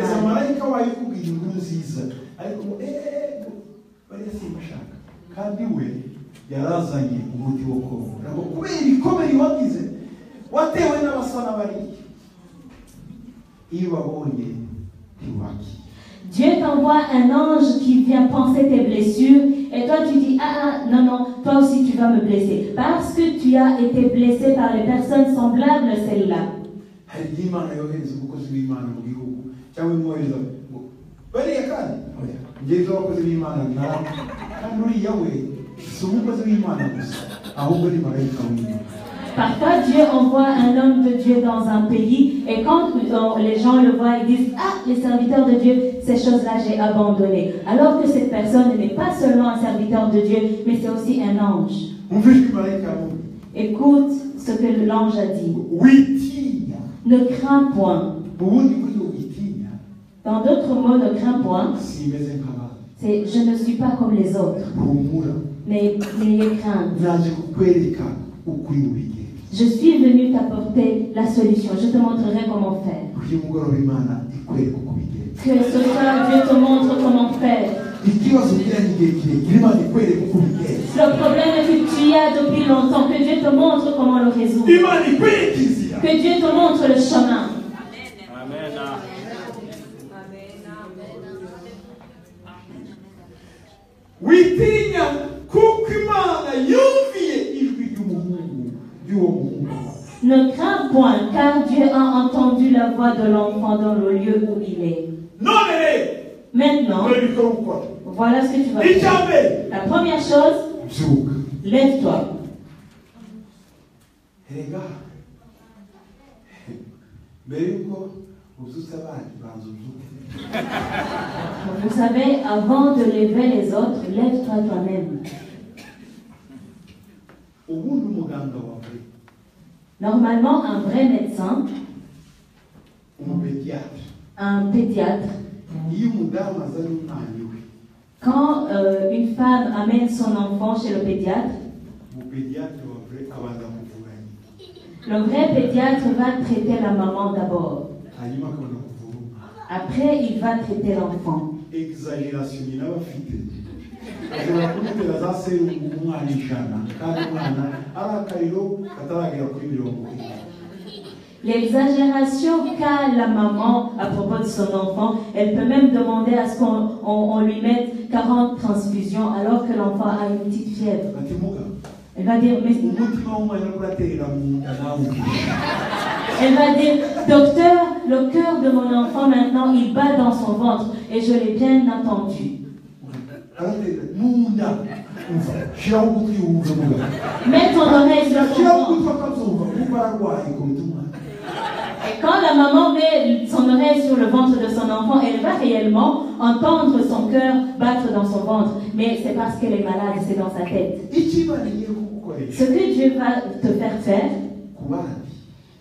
Dieu t'envoie un ange qui vient penser tes blessures et toi tu dis non, toi aussi tu vas me blesser parce que tu as été blessé par les personnes semblables à celle-là. Parfois, Dieu envoie un homme de Dieu dans un pays et quand les gens le voient, ils disent « les serviteurs de Dieu, ces choses-là, j'ai abandonné. » Alors que cette personne n'est pas seulement un serviteur de Dieu, mais c'est aussi un ange. Écoute ce que l'ange a dit. Ne crains point. Dans d'autres mots, ne crains point. C'est je ne suis pas comme les autres. Mais n'ayez crainte. Je suis venu t'apporter la solution. Je te montrerai comment faire. Que ce soir, Dieu te montre comment faire. Le problème que tu as depuis longtemps, que Dieu te montre comment le résoudre. Que Dieu te montre le chemin. Amen. Ne crains point, car Dieu a entendu la voix de l'enfant dans le lieu où il est. Maintenant, voilà ce que tu vas faire. La première chose, lève-toi. Vous savez, avant de lever les autres, lève-toi toi-même. Normalement, un vrai médecin, un pédiatre, quand une femme amène son enfant chez le pédiatre, le vrai pédiatre va traiter la maman d'abord. Après, il va traiter l'enfant. L'exagération qu'a la maman à propos de son enfant, elle peut même demander à ce qu'on lui mette 40 transfusions alors que l'enfant a une petite fièvre. Elle va dire, mais... Elle va dire, docteur, le cœur de mon enfant maintenant, il bat dans son ventre et je l'ai bien entendu. Mets ton oreille sur son ventre. Et quand la maman met son oreille sur le ventre de son enfant, elle va réellement entendre son cœur battre dans son ventre. Mais c'est parce qu'elle est malade, c'est dans sa tête. Ce que Dieu va te faire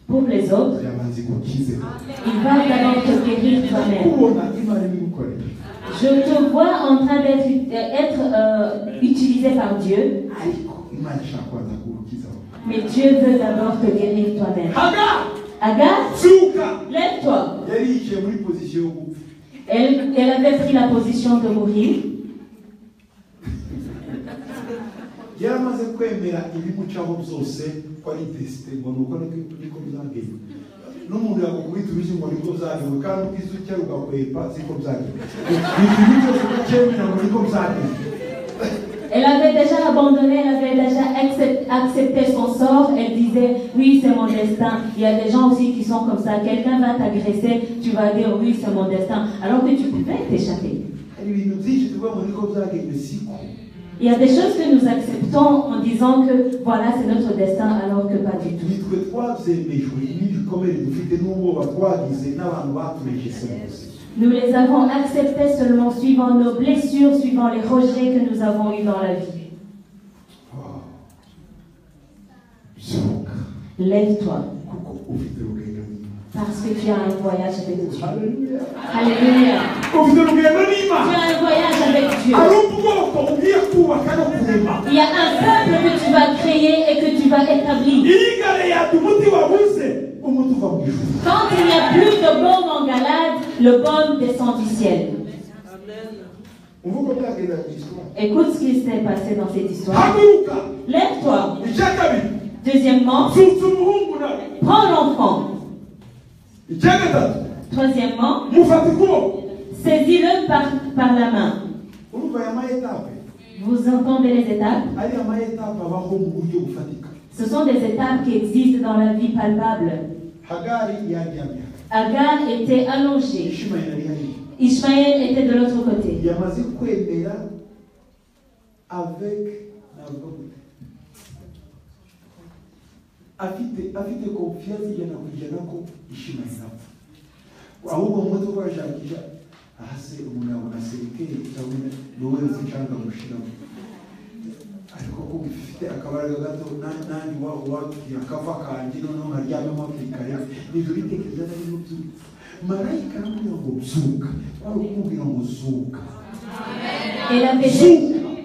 pour les autres, il va d'abord te guérir toi-même. Je te vois en train d'être utilisé par Dieu. Mais Dieu veut d'abord te guérir toi-même. Agar, lève-toi. Elle avait pris la position de mourir. Elle avait déjà abandonné, elle avait déjà accepté son sort. Elle disait, oui, c'est mon destin. Il y a des gens aussi qui sont comme ça. Quelqu'un va t'agresser, tu vas dire, oui, c'est mon destin. Alors que tu pouvais t'échapper. Il y a des choses que nous acceptons en disant que voilà, c'est notre destin, alors que pas du tout. Nous les avons acceptés seulement suivant nos blessures, suivant les rejets que nous avons eus dans la vie. Lève-toi. Parce que tu as un voyage avec Dieu. Alléluia. Tu as un voyage avec Dieu. Il y a un peuple que tu vas créer et que tu vas établir. Quand il n'y a plus de baume en Galade, le baume descend du ciel. Écoute ce qui s'est passé dans cette histoire. Lève-toi. Deuxièmement, prends l'enfant. Troisièmement, saisis-le par la main. Vous entendez les étapes? Ce sont des étapes qui existent dans la vie palpable. Agar était allongé. Ishmaël était de l'autre côté. Afite confiance ijana ku ijana ko Ishmael ahubwo umuntu urashakisha ahase umuntu abona serikeri cyangwa nowe zicanga mushiramo ariko ko ufite akabaraga gato nandi wakira akafa kanjye noneho nkaryamemo akikare nibyo bitekereza nari by'urupfu marayika aramubwira ngo zuka wari ukumubwira ngo zuka.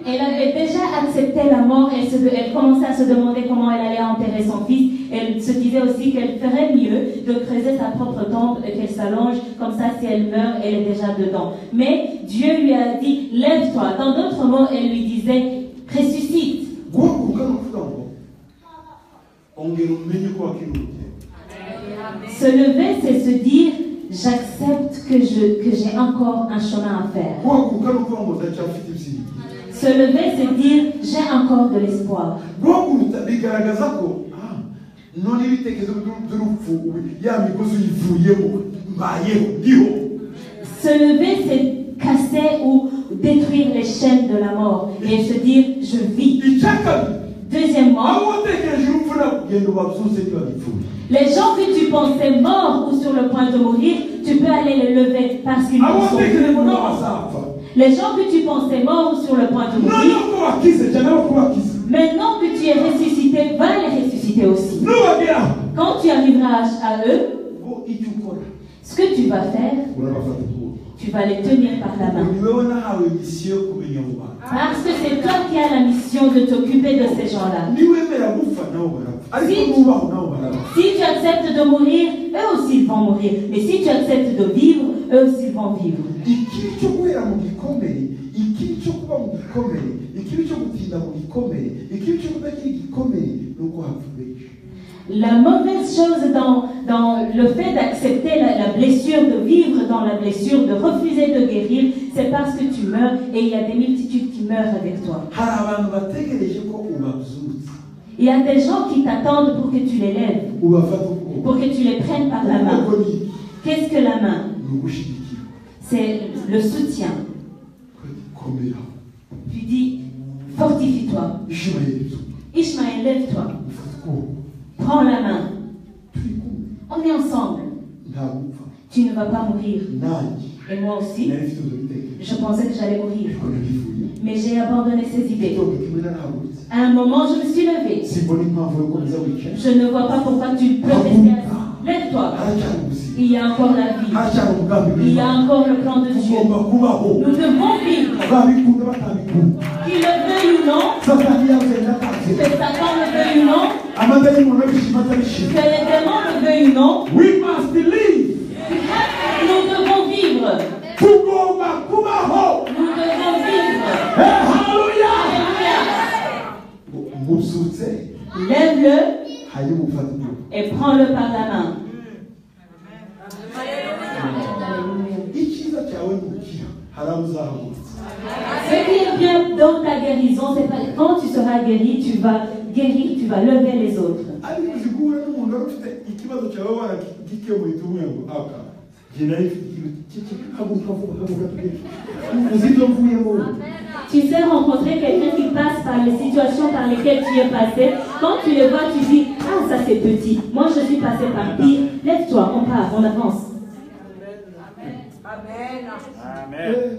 Elle avait déjà accepté la mort, elle commençait à se demander comment elle allait enterrer son fils. Elle se disait aussi qu'elle ferait mieux de creuser sa propre tombe et qu'elle s'allonge, comme ça si elle meurt, elle est déjà dedans. Mais Dieu lui a dit, lève-toi. Dans d'autres mots, elle lui disait, ressuscite. Se lever, c'est se dire, j'accepte que j'ai encore un chemin à faire. Se lever, c'est dire, j'ai encore de l'espoir. Se lever, c'est casser ou détruire les chaînes de la mort et se dire, je vis. Deuxièmement, les gens que tu pensais morts ou sur le point de mourir, tu peux aller les lever parce qu'ils sont morts. Les gens que tu pensais morts ou sur le point de mourir, maintenant que tu es ressuscité, va les ressusciter aussi. Quand tu arriveras à eux, ce que tu vas faire, tu vas les tenir par la main. Parce que c'est toi qui as la mission de t'occuper de ces gens-là. Si tu acceptes de mourir, eux aussi vont mourir. Mais si tu acceptes de vivre, eux aussi vont vivre. La mauvaise chose dans le fait d'accepter la blessure, de vivre dans la blessure, de refuser de guérir, c'est parce que tu meurs et il y a des multitudes qui meurent avec toi. Il y a des gens qui t'attendent pour que tu les lèves, pour que tu les prennes par la main. Qu'est-ce que la main? C'est le soutien. Tu dis, fortifie-toi. Ishmaël, lève-toi. Prends la main. On est ensemble. Tu ne vas pas mourir. Et moi aussi, je pensais que j'allais mourir. Mais j'ai abandonné ces idées. À un moment, je me suis levée. Je ne vois pas pourquoi tu peux rester assis. Lève-toi. Il y a encore la vie. Il y a encore le plan de Dieu. Nous devons vivre. Qu'il le veuille ou non, que Satan le veuille ou non, que les démons le veuillent ou non, nous devons vivre. Nous devons vivre. Lève-le et prends-le par la main. Ce qui est bien dans ta guérison, c'est pas quand tu seras guéri, tu vas guérir, tu vas lever les autres. Tu sais rencontrer quelqu'un qui passe par les situations par lesquelles tu es passé. Quand tu le vois, tu dis, ah, ça c'est petit. Moi, je suis passé par pire. Lève-toi, on part, on avance. Amen. Amen.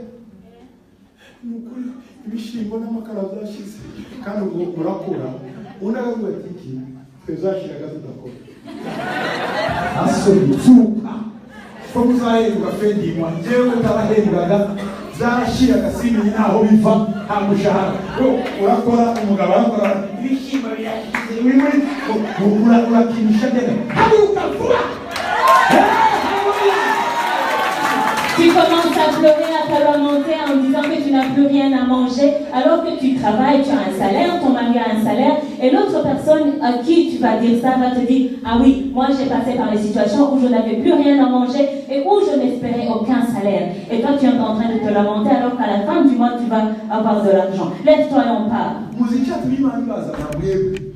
Tu commences à pleurer, à te lamenter en disant que tu n'as plus rien à manger, alors que tu travailles, tu as un salaire, ton mari a un salaire, et l'autre personne à qui tu vas dire ça va te dire, ah oui, moi j'ai passé par les situations où je n'avais plus rien à manger et où je n'espérais aucun salaire. Et toi tu es en train de te lamenter alors qu'à la fin du mois tu vas avoir de l'argent. Lève-toi et on part.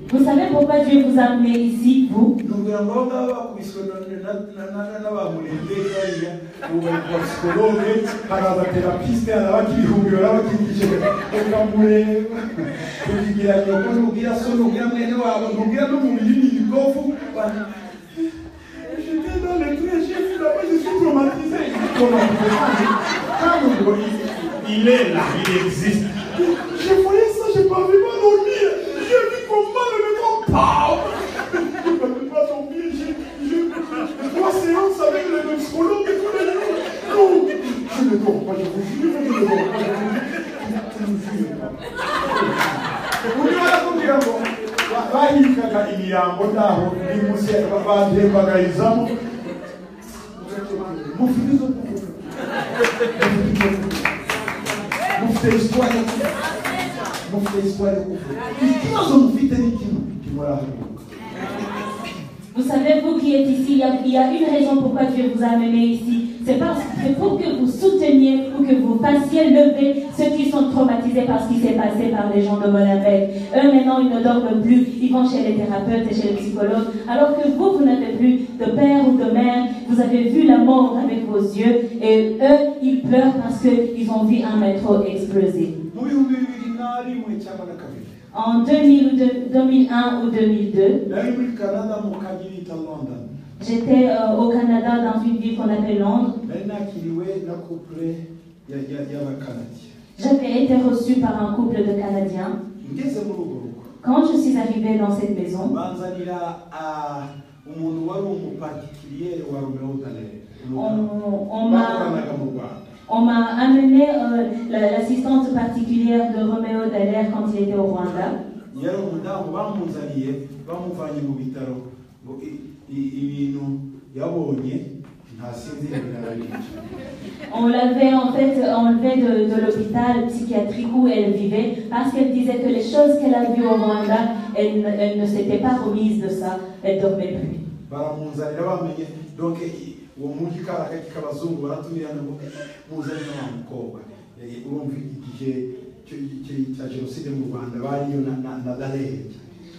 Vous savez pourquoi Dieu vous a amené ici, vous? J'étais dans le train, j'ai vu là-bas, je suis traumatisé. Il est là, il existe. Je voyais ça, je ne pouvais pas dormir. Je J'ai 3 séances avec le psychologue et tout le jour. Non, je ne dors pas, je vous jure, je ne dors pas. Bahikaga imirambo naho imusi bandembagayizamo mufite histoire ikibazo mufite n'ikintu kimora. Vous savez, vous qui êtes ici, il y a une raison pourquoi Dieu vous a amené ici. C'est pour que vous souteniez, pour que vous fassiez lever ceux qui sont traumatisés par ce qui s'est passé par les gens de Molenbeek. Eux, maintenant, ils ne dorment plus. Ils vont chez les thérapeutes et chez les psychologues. Alors que vous n'avez plus de père ou de mère. Vous avez vu la mort avec vos yeux. Et eux, ils pleurent parce qu'ils ont vu un métro exploser. En 2001 ou 2002, j'étais au Canada dans une ville qu'on appelle Londres. J'avais été reçu par un couple de Canadiens. Quand je suis arrivée dans cette maison, on m'a amené l'assistante particulière de Roméo Dallaire quand il était au Rwanda. On l'avait en fait enlevée de l'hôpital psychiatrique où elle vivait parce qu'elle disait que les choses qu'elle a vues au Rwanda, elle ne s'était pas remise de ça, elle ne dormait plus. Donc,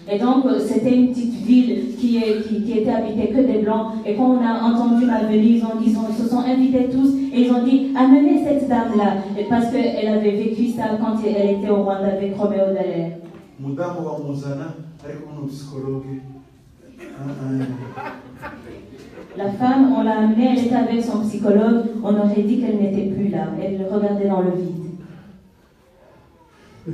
et donc, c'était une petite ville qui était habitée que des blancs. Et quand on a entendu ma venue, ils se sont invités tous et ils ont dit amenez cette dame-là. Parce qu'elle avait vécu ça quand elle était au Rwanda avec Roméo Dallaire. La femme, on l'a amenée, elle était avec son psychologue. On aurait dit qu'elle n'était plus là. Elle regardait dans le vide. Vous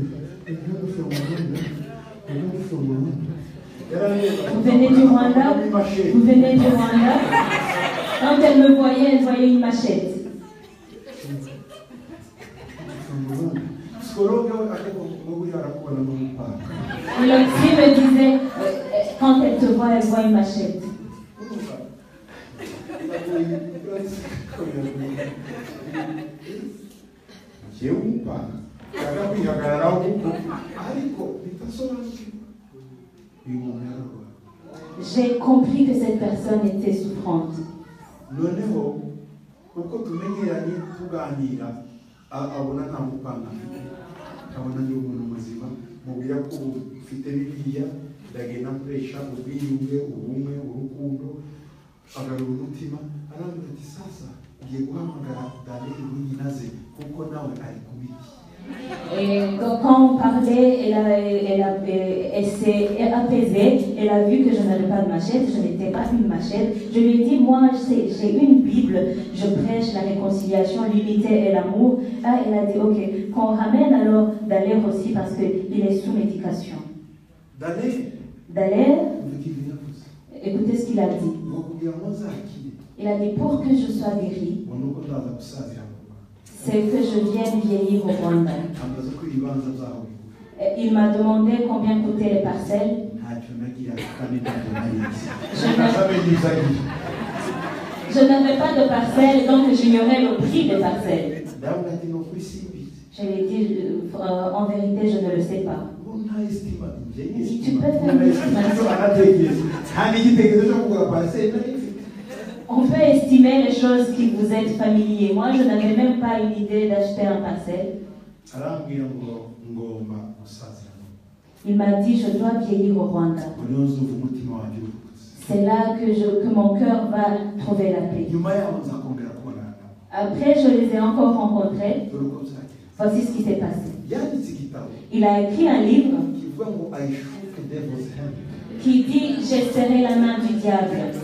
venez du Rwanda? Vous venez du Rwanda? Quand elle me voyait, elle voyait une machette. Et le psy me disait, quand elle te voit, elle voit une machette. J'ai compris que cette personne était souffrante. Et quand on parlait, elle s'est apaisée. Elle a vu que je n'avais pas de machette, je n'étais pas une machette. Je lui ai dit, moi j'ai une Bible, je prêche la réconciliation, l'unité et l'amour. Ah, elle a dit, ok, qu'on ramène alors Dallaire aussi parce qu'il est sous médication. Dallaire, écoutez ce qu'il a dit. Il a dit, pour que je sois guéri, c'est que je vienne vieillir au Rwanda. Il m'a demandé combien coûtaient les parcelles. Je n'avais pas de parcelles, donc j'ignorais le prix des parcelles. Je lui ai dit, en vérité, je ne le sais pas. Tu peux faire une estimation. On peut estimer les choses qui vous êtes familiers. Moi, je n'avais même pas une idée d'acheter un parcelle. Il m'a dit, je dois vieillir au Rwanda. C'est là que mon cœur va trouver la paix. Après, je les ai encore rencontrés. Voici ce qui s'est passé. Il a écrit un livre qui dit, j'ai serré la main du diable.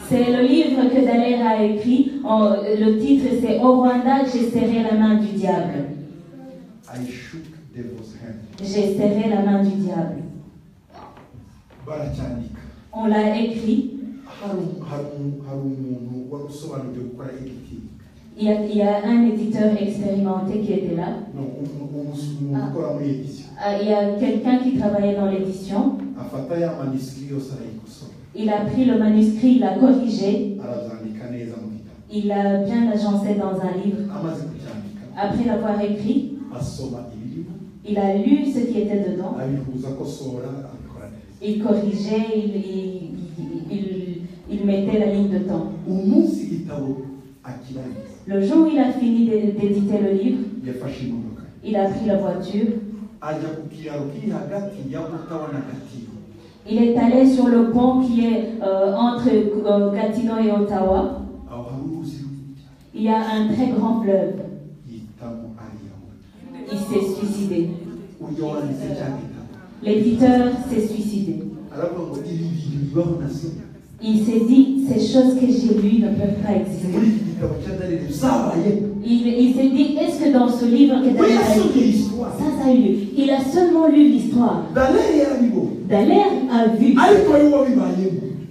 C'est le livre que Dallaire a écrit. Le titre c'est Au Rwanda, j'ai serré la main du diable. I shook devil's hand. J'ai serré la main du diable. Baracyandika. On l'a écrit. Il y a un éditeur expérimenté qui était là. Il y a quelqu'un qui travaillait dans l'édition. Il a pris le manuscrit, il l'a corrigé. Il l'a bien agencé dans un livre. Après l'avoir écrit, il a lu ce qui était dedans. Il corrigeait, il mettait la ligne de temps. Le jour où il a fini d'éditer le livre, il a pris la voiture. Il est allé sur le pont qui est entre Gatineau et Ottawa. Il y a un très grand fleuve. Il s'est suicidé. L'éditeur s'est suicidé. Il s'est dit, ces choses que j'ai lues ne peuvent pas exister. Il s'est dit, est-ce que dans ce livre que Daniel a lu, ça a eu lieu. Il a seulement lu l'histoire. Daniel a vu.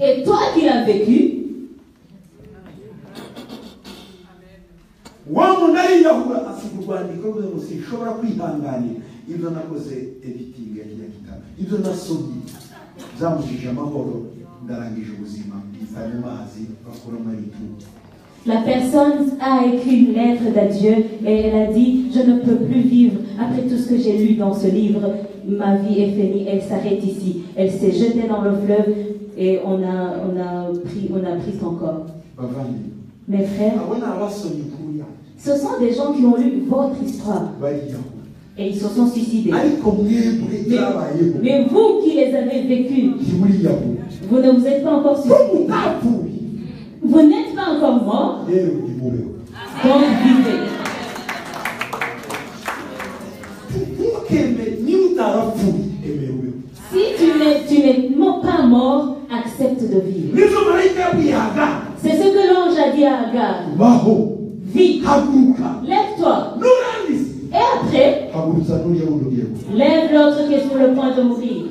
Et toi qui l'as vécu, la personne a écrit une lettre d'adieu et elle a dit, je ne peux plus vivre après tout ce que j'ai lu dans ce livre, ma vie est finie, elle s'arrête ici. Elle s'est jetée dans le fleuve et on a pris son corps. Mes frères, ce sont des gens qui ont lu votre histoire et ils se sont suicidés. Mais vous qui les avez vécus, vous ne vous êtes pas encore suicidés. Vous n'êtes pas encore mort, donc vivez. Si tu n'es pas mort, accepte de vivre. C'est ce que l'ange a dit à Agar. Vis, lève-toi. Et après, lève l'autre qui est sur le point de mourir.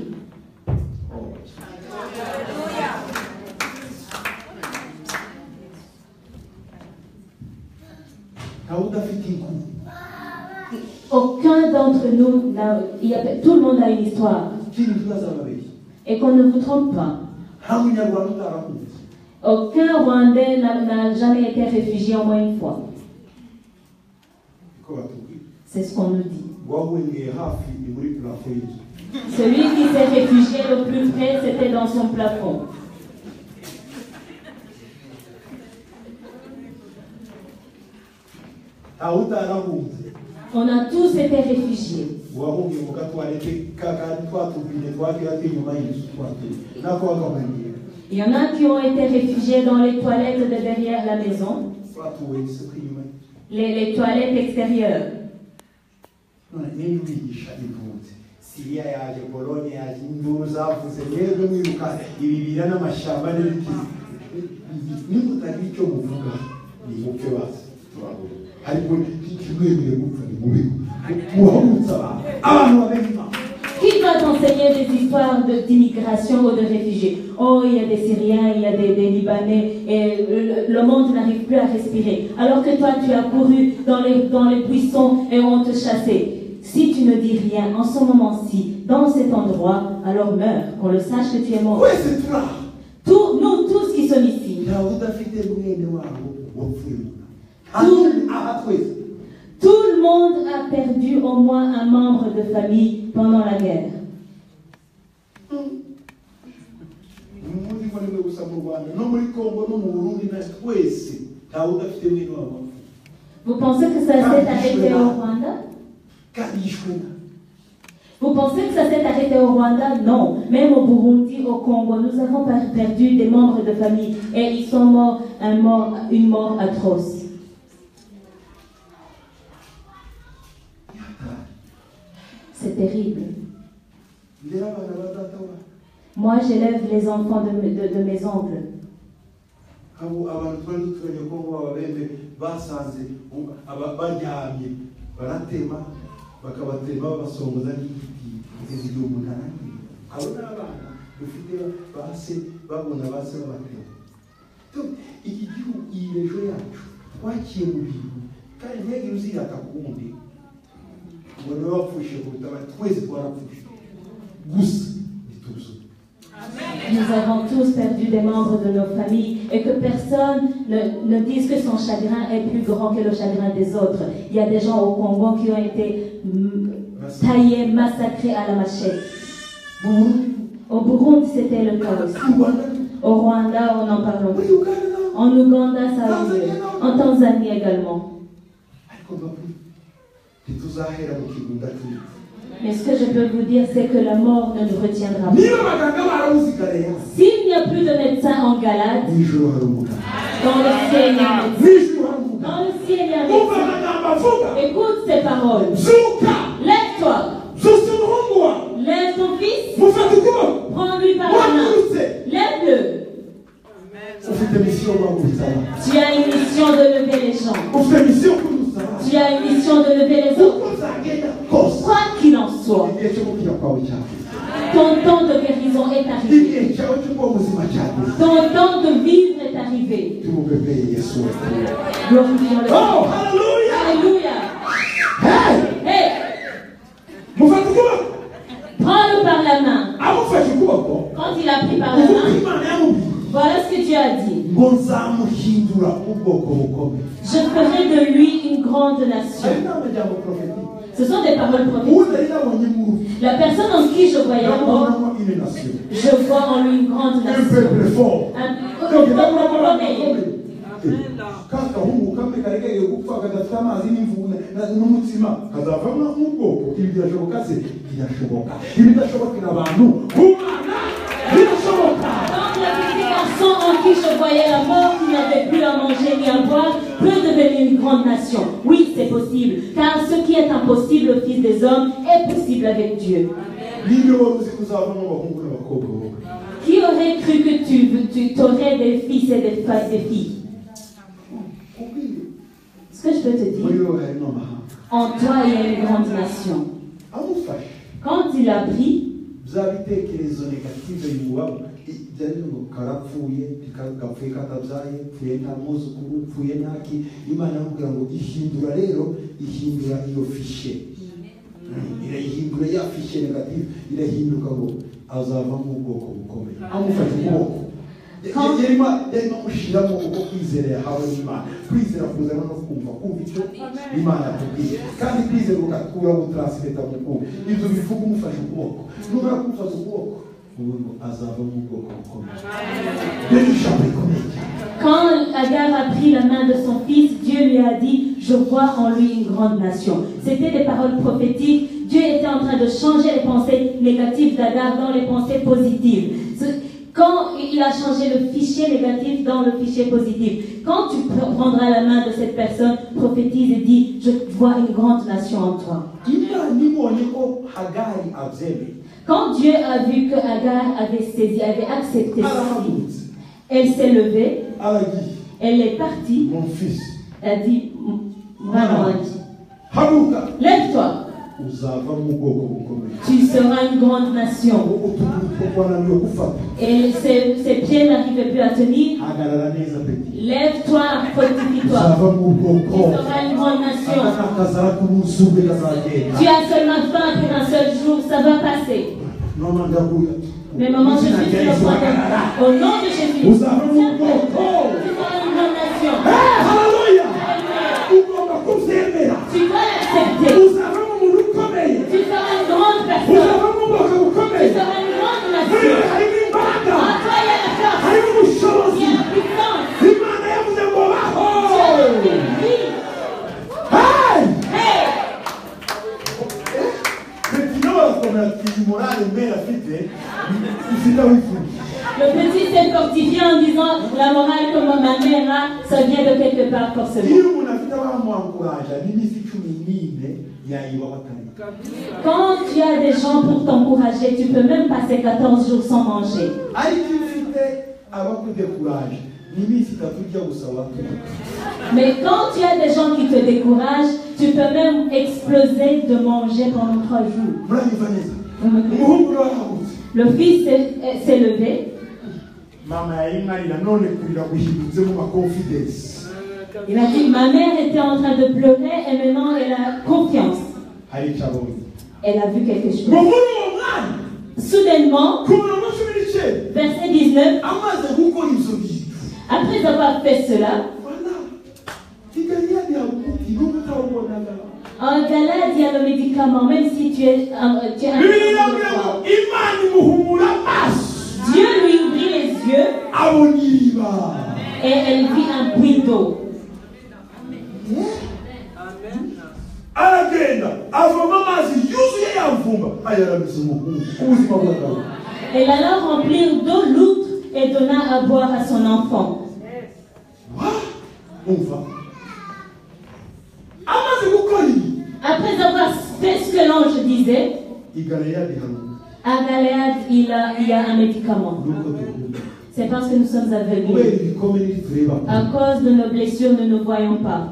Aucun d'entre nous, tout le monde a une histoire. Et qu'on ne vous trompe pas. Aucun Rwandais n'a jamais été réfugié au moins une fois. C'est ce qu'on nous dit. Celui qui s'est réfugié le plus près, c'était dans son plafond. On a tous été réfugiés. Il y en a qui ont été réfugiés dans les toilettes de derrière la maison. Les toilettes extérieures. Qui va t'enseigner des histoires d'immigration ou de réfugiés? Oh, il y a des Syriens, il y a des Libanais, et le monde n'arrive plus à respirer. Alors que toi, tu as couru dans les buissons et on te chassait. Si tu ne dis rien en ce moment-ci, dans cet endroit, alors meurs, qu'on le sache que tu es mort. Nous tous qui sommes ici. Tout le monde a perdu au moins un membre de famille pendant la guerre. Vous pensez que ça s'est arrêté au Rwanda? Vous pensez que ça s'est arrêté au Rwanda? Non. Même au Burundi, au Congo, nous avons perdu des membres de famille et ils sont morts une mort atroce. C'est terrible. Moi, j'élève les enfants de mes oncles. bakabatema babasongoza n'igiti kugeza igihe umuntu arangiye. Abo ni abana dufite base babona base babatema. Iki gihugu iyi rejo yacu twakiye mu bintu kandi ntihagire uzirata ku wundi ngo niwe wapfushe kuruta abandi, twese twarapfushe gusa ntituzuye. Nous avons tous perdu des membres de nos familles et que personne ne dise que son chagrin est plus grand que le chagrin des autres. Il y a des gens au Congo qui ont été taillés, massacrés à la machette. Au Burundi, c'était le cas aussi. Au Rwanda, on en parle plus. En Ouganda, ça a eu lieu. En Tanzanie également. Mais ce que je peux vous dire, c'est que la mort ne nous retiendra pas. S'il n'y a plus de médecins en Galade, dans le ciel, il y a un médecin. Dans le ciel, il y a un médecin. Écoute ces paroles. Lève-toi. Lève ton fils. Prends-lui par la main. Lève-le. Tu as une mission de lever les gens. Tu as une mission de lever les autres. Quoi qu'il en soit, ton temps de guérison est arrivé. Ton temps de vivre est arrivé. Glorifions le Oh, hallelujah! Alléluia. Hey! Hey, prends-le par la main. Quand il a pris par la main, voilà ce que Dieu a dit. Je ferai de lui une grande nation. Ce sont des paroles prophétiques. La personne en qui je voyais la mort, je vois en lui une grande nation. Un peuple promet. Kakahungu kamwe karekeye gupfa kadafite amazi n'imvune n'umutsima kazavamo nk'ubwoko. Ibi birashoboka se? Birashoboka. Ibidashobokera abantu kumana birashoboka. Donc le petit garçon en qui je voyais la mort, qui n'avait plus à manger ni à boire, peut devenir une grande nation. Oui, c'est possible. Car ce qui est impossible au Fils des hommes est possible avec Dieu. Qui aurait cru que tu aurais des fils et des filles? Ce que je peux te dire, en toi il y a une grande nation. Quand il a pris, quand Agar a pris la main de son fils, Dieu lui a dit, je vois en lui une grande nation. C'était des paroles prophétiques. Dieu était en train de changer les pensées négatives d'Agar dans les pensées positives. Quand il a changé le fichier négatif dans le fichier positif, quand tu prendras la main de cette personne, prophétise et dis, je vois une grande nation en toi. Quand Dieu a vu que Agar avait saisi, avait accepté ceci, elle s'est levée, elle est partie, mon fils, elle a dit, lève-toi. Tu seras une grande nation. Et ses pieds n'arrivaient plus à tenir. Lève-toi, fortifie-toi. Tu seras une grande nation. Tu as seulement faim pour un seul jour, ça va passer. Mais maman, je suis sur le point de... Au nom de Jésus, tu seras une grande nation. Tu vas l'accepter. Tu seras une grande personne. Tu seras une grande nation. En toi, il y a la force. Il y a la puissance. Tu as vie. Hey! Le petit s'est fortifié en disant la morale que ma mère a, ça vient de quelque part forcément. Quand tu as des gens pour t'encourager, tu peux même passer 14 jours sans manger. Mais quand tu as des gens qui te découragent, tu peux même exploser de manger pendant 3 jours. Le fils s'est levé. Il a dit, ma mère était en train de pleurer et maintenant elle a confiance. Elle a vu quelque chose. Soudainement, verset 19, après avoir fait cela, un gars dit à le médicament, même si tu es Dieu lui ouvrit les yeux et elle vit un puits d'eau. Elle alla remplir d'eau l'outre et donna à boire à son enfant. Après avoir fait ce que l'ange disait, à Galéade, il y a un médicament. C'est parce que nous sommes aveugles. À cause de nos blessures, nous ne voyons pas.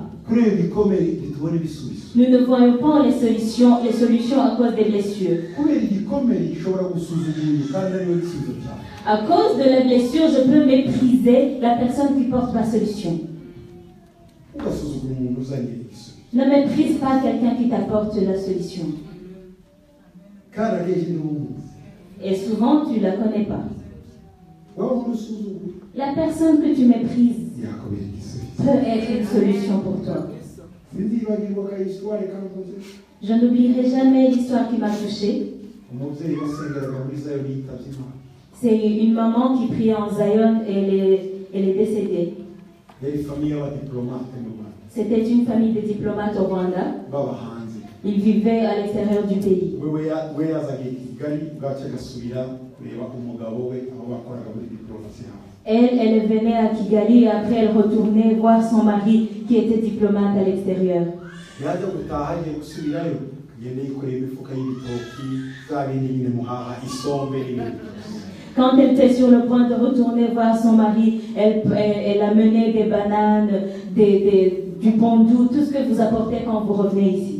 Nous ne voyons pas les solutions à cause des blessures. À cause de la blessure, je peux mépriser la personne qui porte ma solution. Ne méprise pas quelqu'un qui t'apporte la solution. Et souvent, tu ne la connais pas. La personne que tu méprises peut être une solution pour toi. Je n'oublierai jamais l'histoire qui m'a touchée. C'est une maman qui priait en Zion et elle est décédée. C'était une famille de diplomates au Rwanda. Ils vivaient à l'extérieur du pays. Elle venait à Kigali et après elle retournait voir son mari qui était diplomate à l'extérieur. Quand elle était sur le point de retourner voir son mari, elle amenait des bananes, du pondou, tout ce que vous apportez quand vous revenez ici.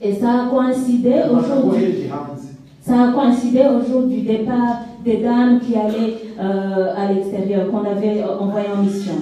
Et ça a coïncidé au jour du départ des dames qui allaient à l'extérieur, qu'on avait envoyé en mission.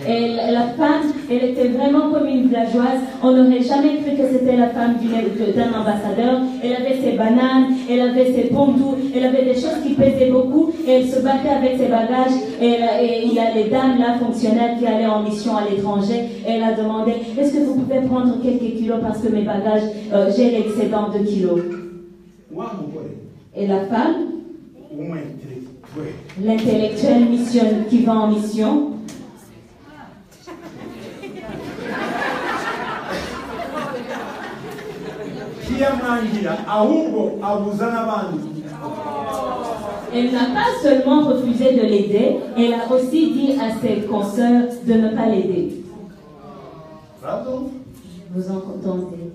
Et la femme, elle était vraiment comme une villageoise. On n'aurait jamais cru que c'était la femme d'un ambassadeur. Elle avait ses bananes, elle avait ses pondous, elle avait des choses qui pesaient beaucoup. Et elle se battait avec ses bagages. Et il y a les dames là, fonctionnaires, qui allaient en mission à l'étranger. Et elle a demandé, est-ce que vous pouvez prendre quelques kilos parce que mes bagages, j'ai l'excédent de kilos. Et la femme, l'intellectuel qui va en mission, elle n'a pas seulement refusé de l'aider, elle a aussi dit à ses consoeurs de ne pas l'aider. Vous entendez?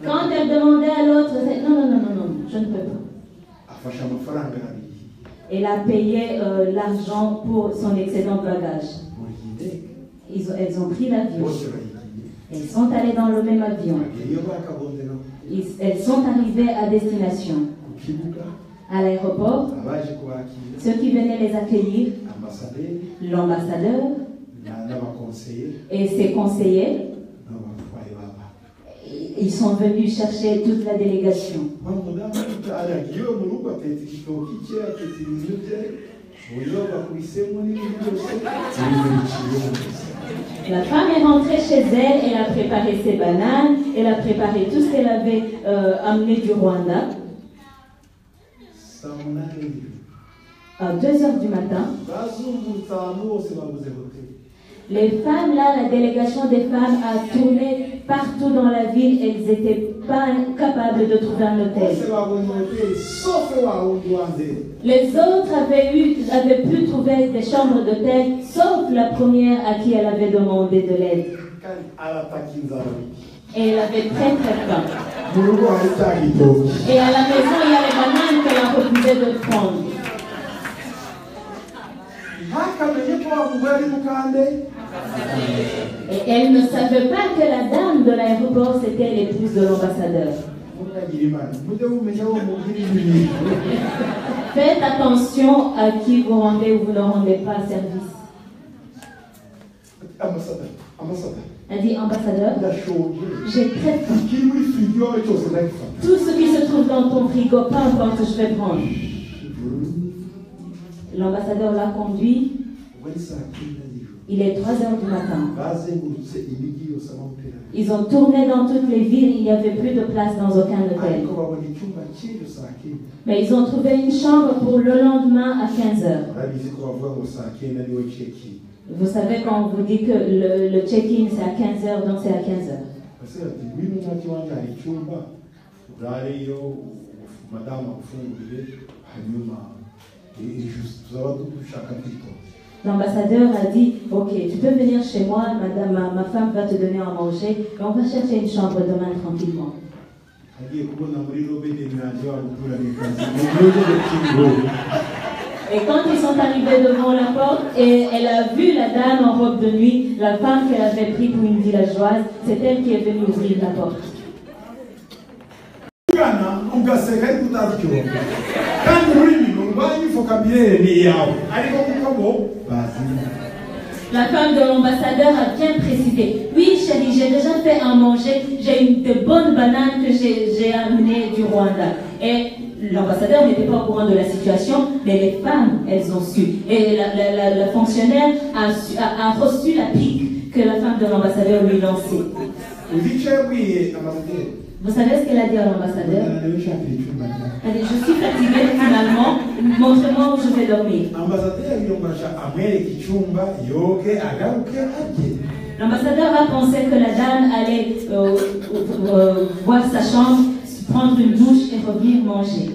Quand elle demandait à l'autre, non, je ne peux pas. Elle a payé l'argent pour son excédent de bagages. Elles ont pris l'avion. Elles sont allées dans le même avion. Elles sont arrivées à destination. À l'aéroport, ceux qui venaient les accueillir, l'ambassadeur et ses conseillers, ils sont venus chercher toute la délégation. La femme est rentrée chez elle, elle a préparé ses bananes, elle a préparé tout ce qu'elle avait amené du Rwanda. À 2h du matin, les femmes là, la délégation des femmes a tourné partout dans la ville, elles n'étaient pas capables de trouver un hôtel. Les autres avaient pu trouver des chambres d'hôtel, sauf la première à qui elle avait demandé de l'aide. Et elle avait très très faim. Et à la maison, il y a les bananes qu'elle a refusé de prendre. Et elle ne savait pas que la dame de l'aéroport, c'était l'épouse de l'ambassadeur. Faites attention à qui vous rendez ou vous ne rendez pas service. Elle dit, ambassadeur, j'ai très faim. Tout ce qui se trouve dans ton frigo, peu importe, je vais prendre. L'ambassadeur l'a conduit. Il est 3h du matin. Ils ont tourné dans toutes les villes, il n'y avait plus de place dans aucun hôtel. Mais ils ont trouvé une chambre pour le lendemain à 15h. Vous savez quand on vous dit que le check-in c'est à 15h, donc c'est à 15h. L'ambassadeur a dit, ok, tu peux venir chez moi, madame, ma femme va te donner à manger, et on va chercher une chambre demain tranquillement. Et quand ils sont arrivés devant la porte, et elle a vu la dame en robe de nuit, la femme qu'elle avait prise pour une villageoise, c'est elle qui est venue ouvrir la porte. La femme de l'ambassadeur a bien précisé. Oui, chérie, j'ai déjà fait à manger. J'ai de bonnes bananes que j'ai amenées du Rwanda. Et l'ambassadeur n'était pas au courant de la situation, mais les femmes, elles ont su. Et la fonctionnaire a reçu la pique que la femme de l'ambassadeur lui lançait. Vous savez ce qu'elle a dit à l'ambassadeur? Elle dit, je suis fatiguée finalement, montrez-moi où je vais dormir. L'ambassadeur a pensé que la dame allait voir sa chambre, prendre une douche et revenir manger.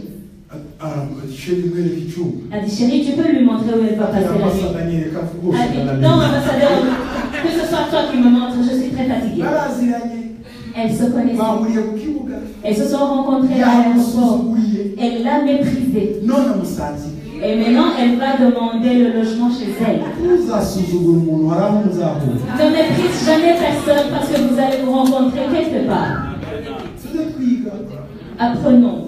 Elle dit, chérie, tu peux lui montrer où elle va passer la nuit? Elle dit, non, ambassadeur, que ce soit toi qui me montres, je suis très fatiguée. Elles se connaissaient. Elles se sont rencontrées à l'aéroport. Elle l'a méprisée. Et maintenant, elle va demander le logement chez elle. Ne méprise jamais personne parce que vous allez vous rencontrer quelque part. Apprenons.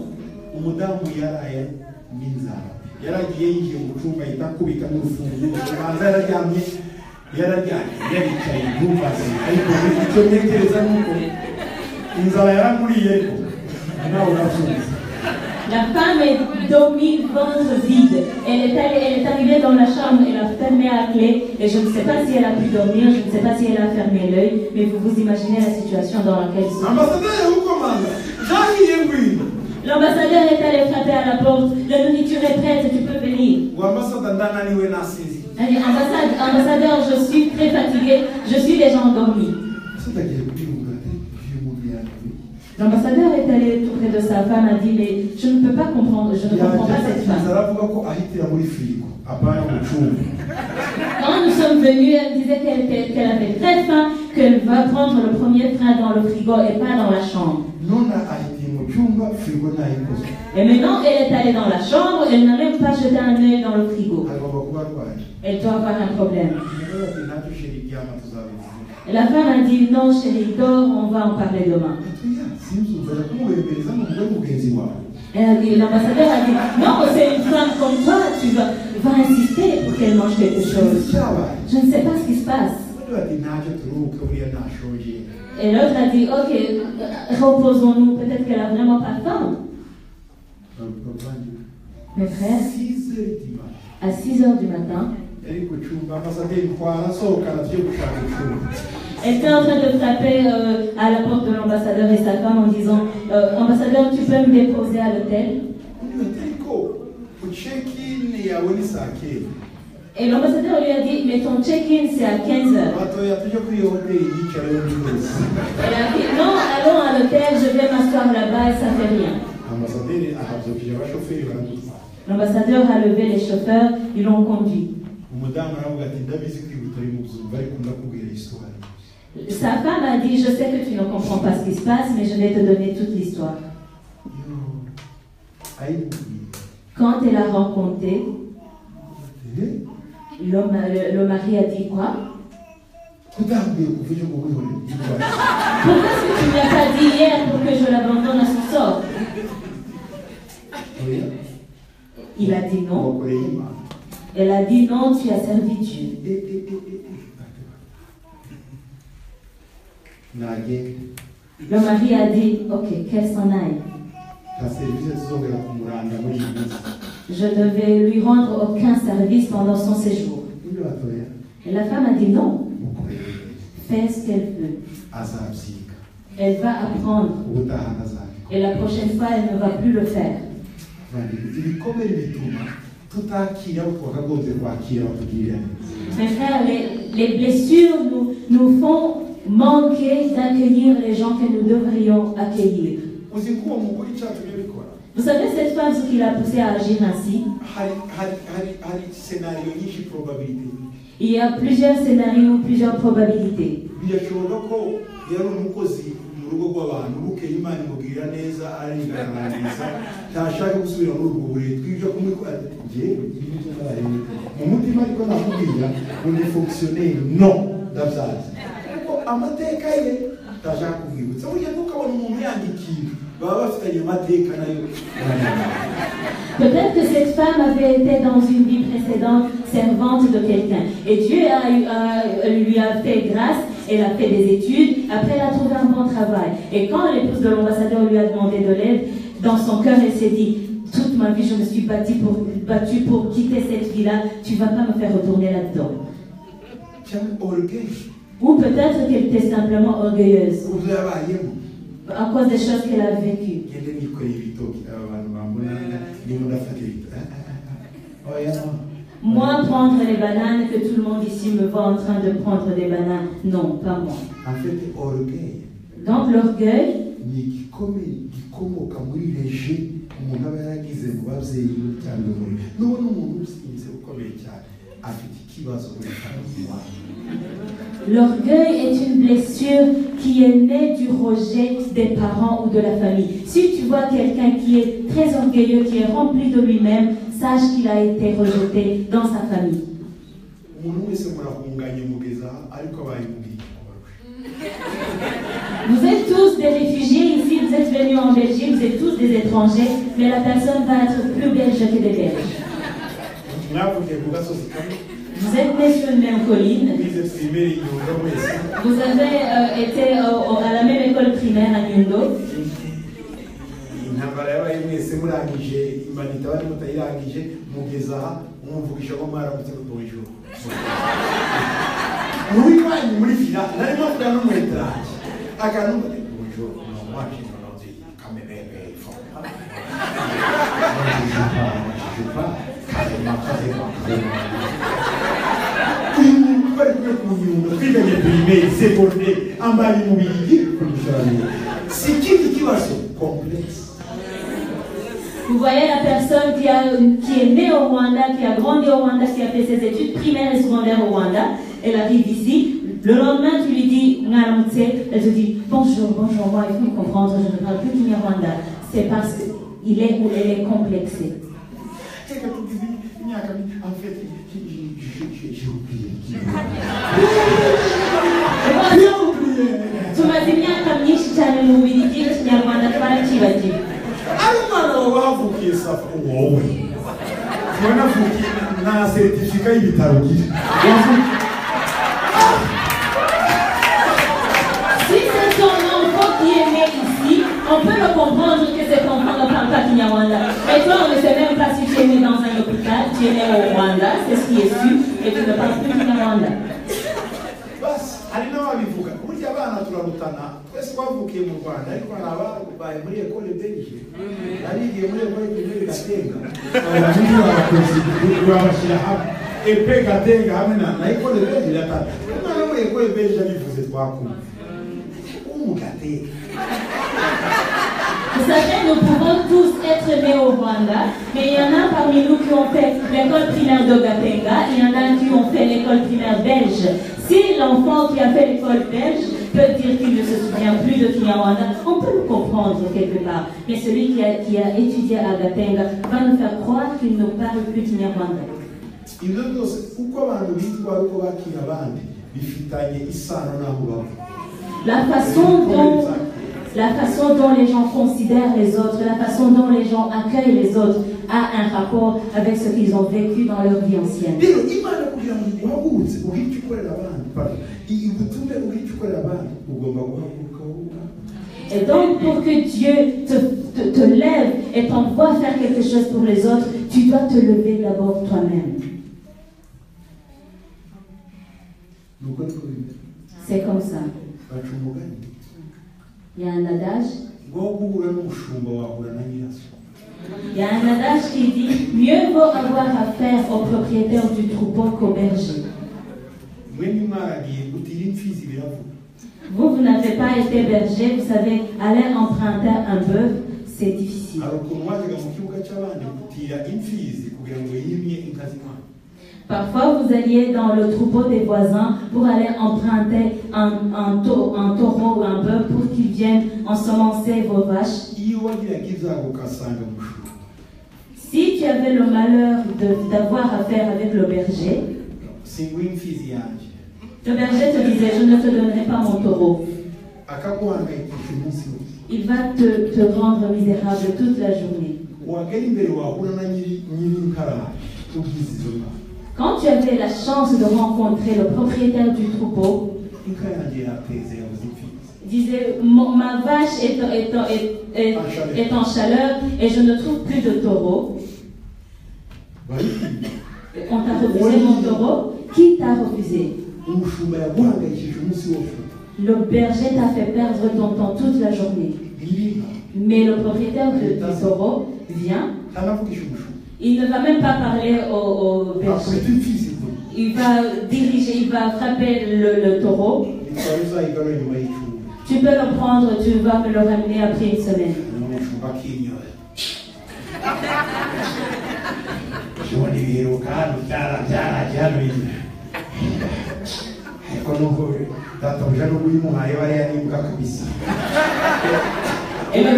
La femme est dormie ventre vide. Elle est arrivée dans la chambre, elle a fermé à clé. Et je ne sais pas si elle a pu dormir, je ne sais pas si elle a fermé l'œil, mais vous imaginez la situation dans laquelle elle se trouve. L'ambassadeur est allé frapper à la porte. La nourriture est prête, tu peux venir. Elle dit, ambassadeur, je suis très fatiguée, je suis déjà endormie. L'ambassadeur est allé tout près de sa femme, a dit, mais je ne peux pas comprendre, je ne comprends pas cette femme. Quand nous sommes venus, elle disait qu'elle avait très faim, qu'elle va prendre le premier train dans le frigo et pas dans la chambre. Et maintenant, elle est allée dans la chambre, elle n'a même pas jeté un œil dans le frigo. Elle doit avoir un problème. Et la femme a dit, non chérie, dors, on va en parler demain. L'ambassadeur a dit, non, c'est une femme comme toi, tu vas insister pour qu'elle mange quelque chose. Je ne sais pas ce qui se passe. Et l'autre a dit, ok, reposons-nous, peut-être qu'elle a vraiment pas faim. Mes frères, à 6 heures du matin, elle était en train de frapper à la porte de l'ambassadeur et sa femme en disant ambassadeur, tu peux me déposer à l'hôtel? Et l'ambassadeur lui a dit mais ton check-in c'est à 15 heures. Elle a dit non, allons à l'hôtel, je vais m'asseoir là-bas et ça fait rien. L'ambassadeur a levé les chauffeurs, ils l'ont conduit. Sa femme a dit, je sais que tu ne comprends pas ce qui se passe, mais je vais te donner toute l'histoire. Quand elle a rencontré, le mari a dit quoi? Pourquoi est-ce que tu ne l'as pas dit hier pour que je l'abandonne à son sort? Il a dit non. Elle a dit non, tu as servi Dieu. Le mari a dit, ok, qu'elle s'en aille. Je ne vais lui rendre aucun service pendant son séjour. Et la femme a dit non. Fais ce qu'elle veut. Elle va apprendre. Et la prochaine fois, elle ne va plus le faire. Mes frères, les blessures nous font manquer d'accueillir les gens que nous devrions accueillir. Vous savez cette femme, ce qui l'a poussée à agir ainsi? Il y a plusieurs scénarios, plusieurs probabilités. Peut-être que cette femme avait été dans une vie précédente servante de quelqu'un. Et Dieu lui a fait grâce, elle a fait des études, après elle a trouvé un bon travail. Et quand l'épouse de l'ambassadeur lui a demandé de l'aide, dans son cœur elle s'est dit, toute ma vie je me suis battue pour quitter cette vie-là, tu ne vas pas me faire retourner là-dedans. Ou peut-être qu'elle était simplement orgueilleuse. À cause des choses qu'elle a vécues. Moi, prendre les bananes, que tout le monde ici me voit en train de prendre des bananes. Non, pas moi. Donc l'orgueil, l'orgueil est une blessure qui est née du rejet des parents ou de la famille. Si tu vois quelqu'un qui est très orgueilleux, qui est rempli de lui-même, sache qu'il a été rejeté dans sa famille. Vous êtes tous des réfugiés ici, vous êtes venus en Belgique, vous êtes tous des étrangers, mais la personne va être plus belge que des Belges. Vous êtes nés sur une même colline. Vous avez été à la même école primaire à Nyundo. Vous voyez la personne qui est née au Rwanda, qui a grandi au Rwanda, qui a fait ses études primaires et secondaires au Rwanda. Elle arrive ici. Le lendemain, tu lui dis, elle te dit, bonjour, moi, il faut me comprendre, je ne parle plus Kinyarwanda. C'est parce qu'il est ou elle est complexée. En fait, j'ai oublié. Tu m'as dit, si c'est ton enfant qui est né ici, on peut le comprendre que cet enfant ne parle pas Kinyarwanda. Mais un hôpital, tu es né au Rwanda, c'est ce qui est sûr, et tu ne parles plus Kinyarwanda. hari n'ababivuga burya abana turarutana twese twavukiye mu Rwanda ariko hari ababaye muri ekole belge narigiye muri ekole primaire Gatenga babashyira hamwe epe Gatenga hamwe na ekole belge yatatu umwana muri ekole belge abivuze twakumva umugatenga. Vous savez, nous pouvons tous être nés au Rwanda, mais il y en a parmi nous qui ont fait l'école primaire de Gatenga, il y en a qui ont fait l'école primaire belge. Si l'enfant qui a fait l'école belge peut dire qu'il ne se souvient plus de Kinyarwanda, on peut le comprendre quelque part. Mais celui qui a étudié à Gatenga va nous faire croire qu'il ne parle plus Kinyarwanda. La façon dont les gens considèrent les autres, la façon dont les gens accueillent les autres a un rapport avec ce qu'ils ont vécu dans leur vie ancienne. Et donc, pour que Dieu te lève et t'envoie faire quelque chose pour les autres, tu dois te lever d'abord toi-même. C'est comme ça. Il y a un adage. Il y a un adage qui dit mieux vaut avoir affaire au propriétaire du troupeau qu'au berger. Vous n'avez pas été berger, vous savez, aller emprunter un bœuf, c'est difficile. Parfois, vous alliez dans le troupeau des voisins pour aller emprunter un taureau ou un bœuf pour qu'ils viennent ensemencer vos vaches. Si tu avais le malheur d'avoir affaire avec le berger, le berger te disait, je ne te donnerai pas mon taureau. Il va te rendre misérable toute la journée. Quand tu avais la chance de rencontrer le propriétaire du troupeau, il disait, ma vache est en chaleur et je ne trouve plus de taureau. On t'a refusé mon taureau. Qui t'a refusé? Le berger t'a fait perdre ton temps toute la journée. Mais le propriétaire du taureau vient. Il ne va même pas parler au berger. Il va diriger, il va frapper le taureau. Tu peux le prendre, tu vas me le ramener après une semaine. Et le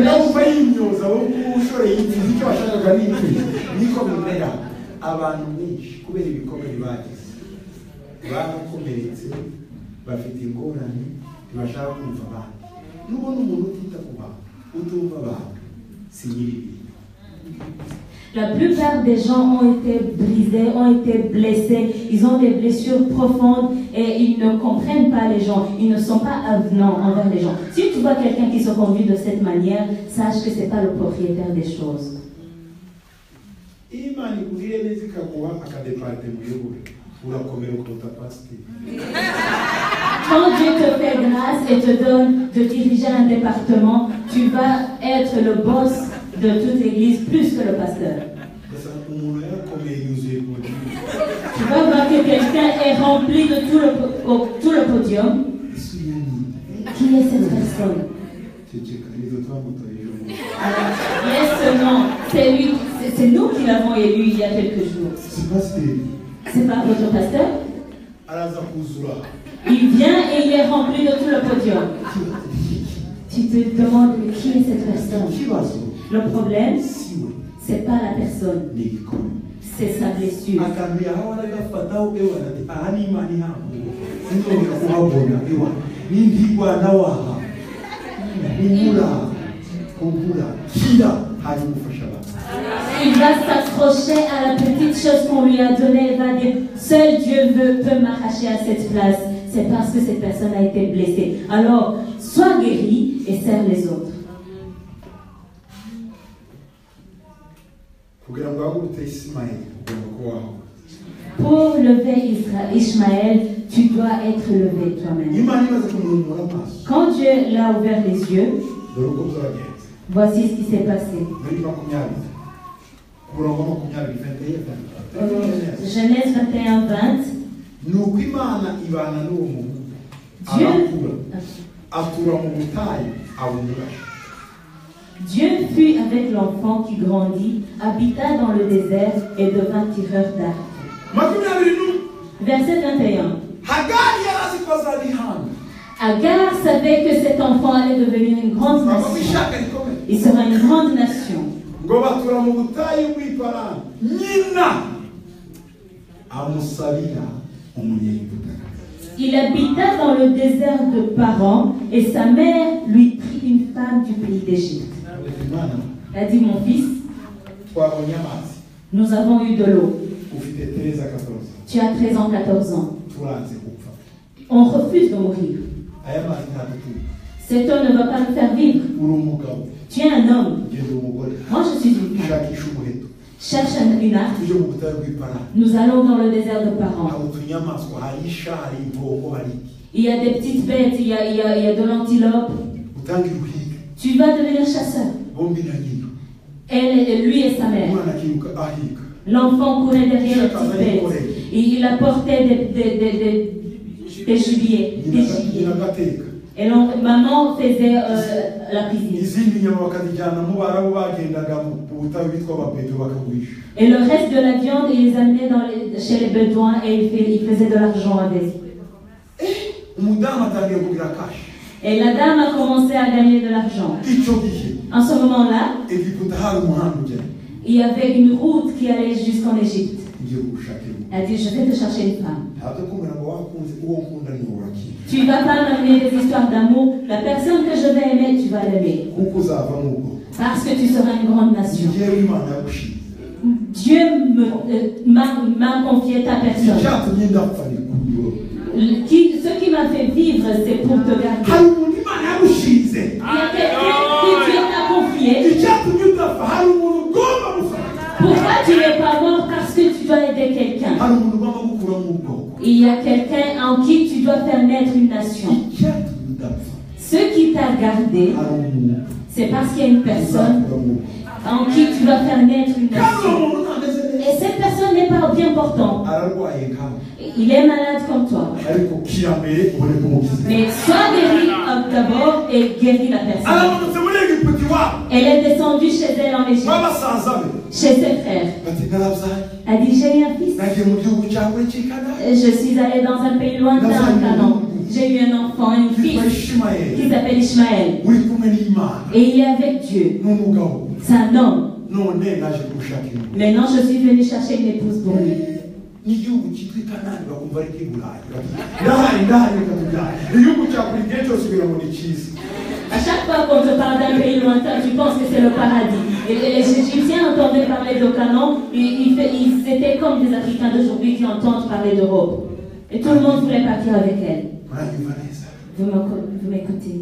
la plupart des gens ont été brisés, ont été blessés, ils ont des blessures profondes et ils ne comprennent pas les gens, ils ne sont pas avenants envers les gens. Si tu vois quelqu'un qui se conduit de cette manière, sache que ce n'est pas le propriétaire des choses. Quand Dieu te fait grâce et te donne de diriger un département, tu vas être le boss de toute l'église plus que le pasteur. Tu vas voir que quelqu'un est rempli de tout le podium. Qui est cette personne? C'est nous qui l'avons élu il y a quelques jours. C'est pas votre pasteur? Il vient et il est rempli de tout le podium. Tu te demandes qui est cette personne? Le problème, c'est pas la personne, c'est sa blessure. Il va s'accrocher à la petite chose qu'on lui a donnée et va dire, seul Dieu peut m'arracher à cette place. C'est parce que cette personne a été blessée. Alors, sois guéri et serre les autres. Kugira ngo ahagurutse Isimayeli Pour lever Ishmaël, tu dois être levé toi-même. Quand Dieu l'a ouvert les yeux, voici ce qui s'est passé. Genèse 21, 20. Dieu fut avec l'enfant qui grandit, habita dans le désert et devint tireur d'arc. Verset 21. Agar savait que cet enfant allait devenir une grande nation. Il sera une grande nation. Il habita dans le désert de Paran et sa mère lui prit une femme du pays d'Égypte. Elle a dit, mon fils, nous avons eu de l'eau. Tu as 13 ans, 14 ans. On refuse de mourir. Cet homme ne va pas nous faire vivre. Tu es un homme. Moi, je suis une femme. Cherche une arche. Nous allons dans le désert de Paran. Il y a des petites bêtes, il y a de l'antilope. Tu vas devenir chasseur. Lui et sa mère. L'enfant courait derrière les petites bêtes. Il apportait des gibiers. Et maman faisait la cuisine. Et le reste de la viande, il les amenait chez les Bédouins et il faisait de l'argent avec. Et la dame a commencé à gagner de l'argent. En ce moment-là, il y avait une route qui allait jusqu'en Égypte. Elle a dit, je vais te chercher une femme. Tu ne vas pas m'amener des histoires d'amour. La personne que je vais aimer, tu vas l'aimer. Parce que tu seras une grande nation. Dieu m'a confié ta personne. Ce qui m'a fait vivre, c'est pour te garder. Il y a quelqu'un qui Dieu t'a confié. Pourquoi tu n'es pas mort? Parce que tu dois aider quelqu'un. Il y a quelqu'un en qui tu dois faire naître une nation. Ce qui t'a gardé, c'est parce qu'il y a une personne en qui tu dois faire naître une nation. Et cette personne n'est pas bien portante. Il est malade comme toi. Mais sois guéri d'abord et guéris la personne. Elle est descendue chez elle en Égypte, chez ses frères. Elle a dit, j'ai eu un fils. Je suis allée dans un pays lointain, en Canaan. J'ai eu un enfant, une fille qui s'appelle Ishmaël. Et il est avec Dieu. C'est un homme. Maintenant, je suis venu chercher une épouse pour lui. À chaque fois qu'on te parle d'un pays lointain, tu penses que c'est le paradis. Et les Égyptiens entendaient parler de Canaan, ils étaient comme des Africains d'aujourd'hui qui entendent parler d'Europe. Et tout le monde voulait partir avec elle. Vous m'écoutez?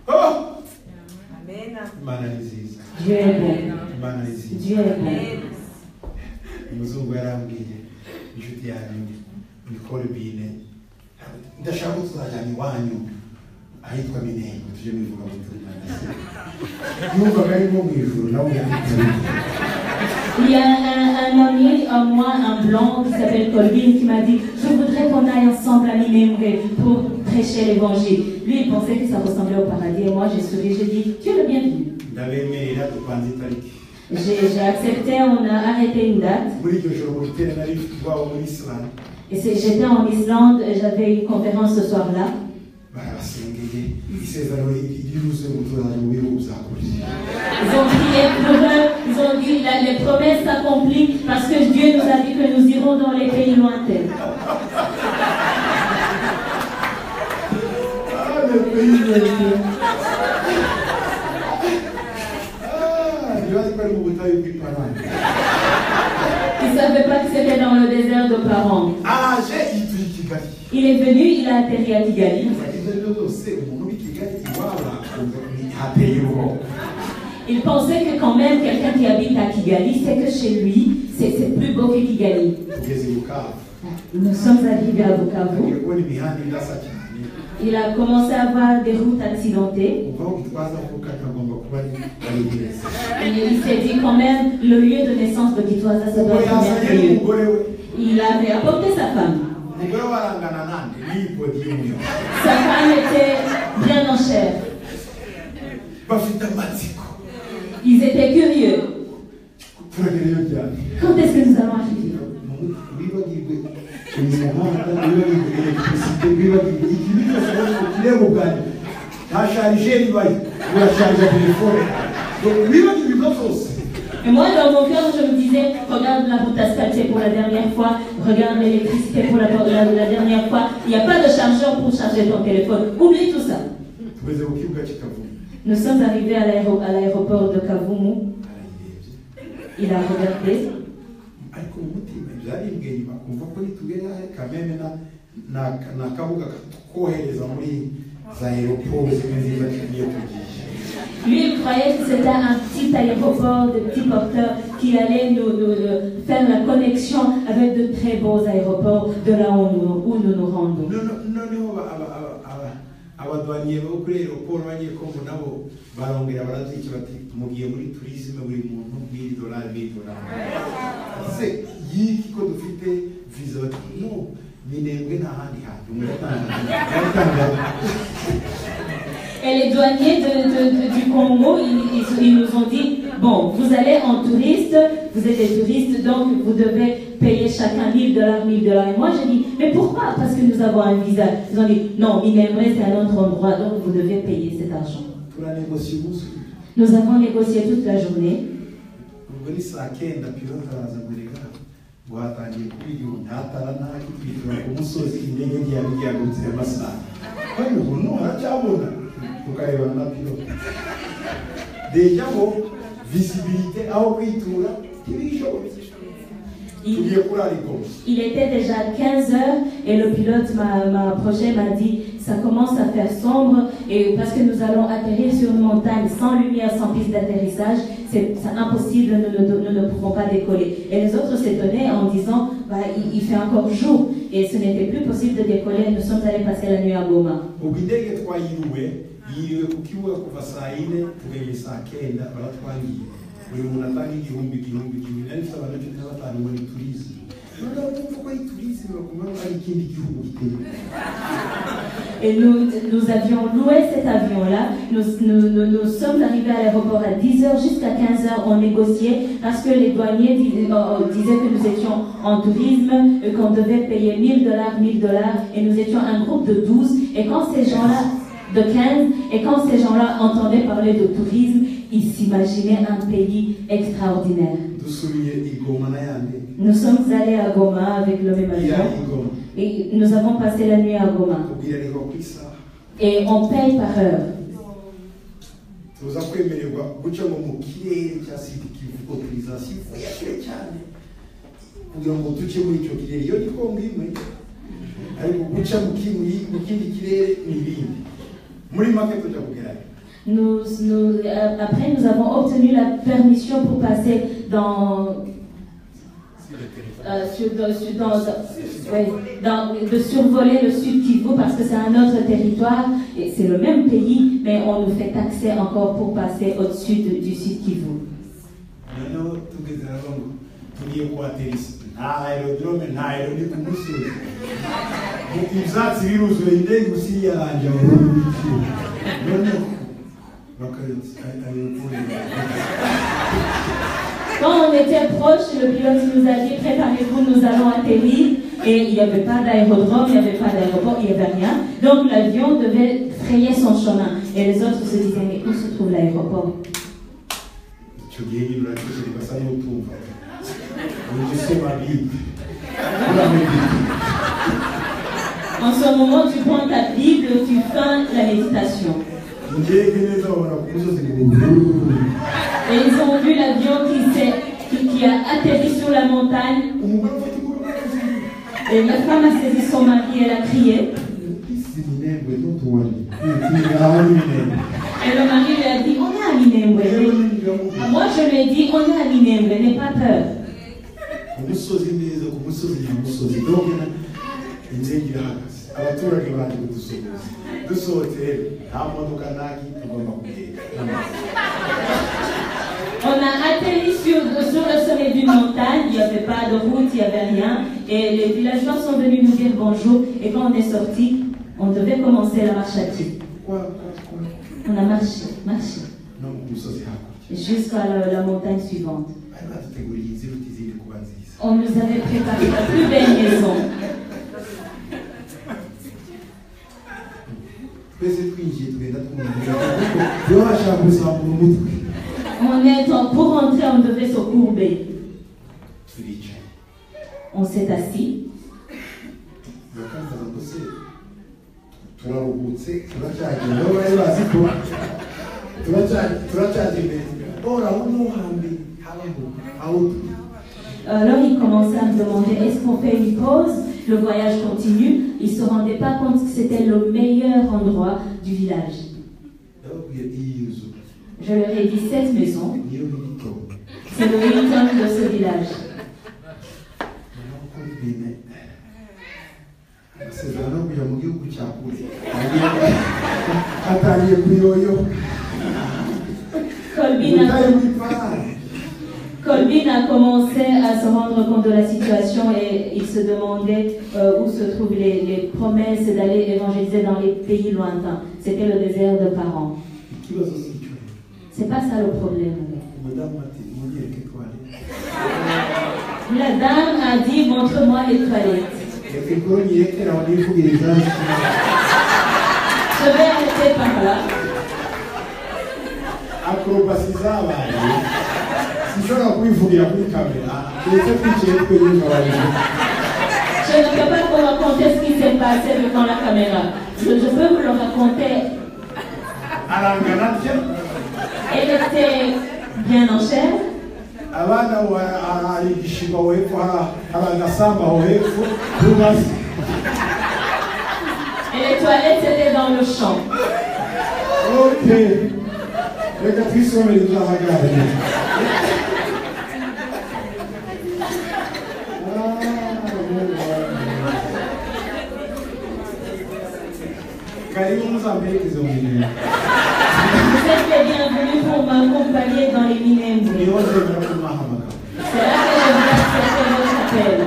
Oh! Amen. Dieu est bon. Dieu est bon. Umuzungu yarambwiye inshuti yanyu Nicole Bine ndashaka tuzajyana iwanyu ahitwa Minengo tuje bivuga mu Turumana numva ari mu ijuru nawe Il y a un ami, moi, un blanc qui s'appelle Colvin qui m'a dit, je voudrais qu'on aille ensemble à Minengo pour prêcher l'évangile. Lui, il pensait que ça ressemblait au paradis et moi j'ai souri, j'ai dit, tu es le bienvenu. J'ai accepté, on a arrêté une date. Et j'étais en Islande, j'avais une conférence ce soir-là. Ils ont prié pour eux, ils ont dit les promesses s'accomplissent parce que Dieu nous a dit que nous irons dans les pays lointains. Ah, les pays lointains. Il ne savait pas que c'était dans le désert de Paran. Il est venu, il a atterri à Kigali. Il pensait que quand même quelqu'un qui habite à Kigali, c'est que chez lui, c'est plus beau que Kigali. Nous sommes arrivés à Bukavu. Il a commencé à avoir des routes accidentées. Et il s'est dit quand même, le lieu de naissance de Gitwaza, ça doit être merveilleux. Il avait apporté sa femme. Sa femme était bien en chair. Ils étaient curieux. Quand est-ce que nous allons arriver? Et moi, dans mon cœur, je me disais, regarde la route asphaltée pour la dernière fois, regarde l'électricité pour la dernière fois. Il n'y a pas de chargeur pour charger ton téléphone. Oublie tout ça. Nous sommes arrivés à l'aéroport de Kavumu. Il a regardé. Lui, il croyait que c'était un petit aéroport de petits porteurs qui allait nous faire la connexion avec de très beaux aéroports de là où nous nous rendons. abadwaniye bo kuri aeroport bagiye ko nabo barongera baraziki bati mugiye muri tourisme buri muntu $1,000 se yiki ko dufite visa no minembwe na handi handi Et les douaniers du Congo, ils nous ont dit, bon, vous allez en touriste, vous êtes des touristes, donc vous devez payer chacun $1,000, $1,000. Et moi, j'ai dit, mais pourquoi? Parce que nous avons un visa. Ils ont dit, non, Minembwe, c'est un autre endroit, donc vous devez payer cet argent. Nous avons négocié toute la journée. Déjà, visibilité à il était déjà 15 heures et le pilote m'a approché, m'a dit ça commence à faire sombre et parce que nous allons atterrir sur une montagne sans lumière, sans piste d'atterrissage, c'est impossible, nous ne pouvons pas décoller. Et les autres s'étonnaient en disant bah, il fait encore jour et ce n'était plus possible de décoller. Nous sommes allés passer la nuit à Goma. Et nous avions loué cet avion-là. Nous sommes arrivés à l'aéroport à 10h, jusqu'à 15h, on négociait parce que les douaniers disaient que nous étions en tourisme, qu'on devait payer $1,000, $1,000, et nous étions un groupe de 12. Et quand ces gens-là, de 15, et quand ces gens-là entendaient parler de tourisme, ils s'imaginaient un pays extraordinaire. Nous sommes allés à Goma avec le même avion et nous avons passé la nuit à Goma. Et on paye par heure. Après, nous avons obtenu la permission pour passer de survoler le Sud Kivu parce que c'est un autre territoire et c'est le même pays, mais on nous fait taxer encore pour passer au-dessus du Sud Kivu. Quand on était proche, le pilote nous a dit préparez-vous, nous allons atterrir. Et il n'y avait pas d'aérodrome, il n'y avait pas d'aéroport, il n'y avait rien. Donc l'avion devait frayer son chemin. Et les autres se disaient mais où se trouve l'aéroport? En ce moment, tu prends ta Bible, tu fais la méditation. Et ils ont vu l'avion qui a atterri sur la montagne. Et la femme a saisi son mari et elle a crié. Et le mari lui a dit, on est à Minembwe. musozi neza ku musozi nyamusozi dogena inzego irahagaze abaturage baje kudusuhuza dusohotse rero nta modoka naki tugomba kugenda. On a atterri sur le sommet d'une montagne, il n'y avait pas de route, il n'y avait rien. Et les villageois sont venus nous dire bonjour. Et quand on est sorti, on devait commencer la marche à pied. On a marché. Jusqu'à la montagne suivante. On nous avait préparé la plus belle maison. Pour rentrer, on devait se courber. On s'est assis. Alors il commençait à me demander est-ce qu'on fait une pause, le voyage continue. Il ne se rendait pas compte que c'était le meilleur endroit du village. Je leur ai dit cette maison, c'est le Hilton de ce village. Colbin a commencé à se rendre compte de la situation et il se demandait où se trouvent les promesses d'aller évangéliser dans les pays lointains. C'était le désert de Paran. C'est pas ça le problème. La dame a dit montre-moi les toilettes. Je vais arrêter par là. Je ne peux pas vous raconter ce qui s'est passé devant la caméra. Je peux vous le raconter. Elle était bien en chair. Et les toilettes étaient dans le champ. Ok. Les sont les Vous êtes les bienvenus pour m'accompagner dans les Minembwe. C'est là que je vais accepter votre appel.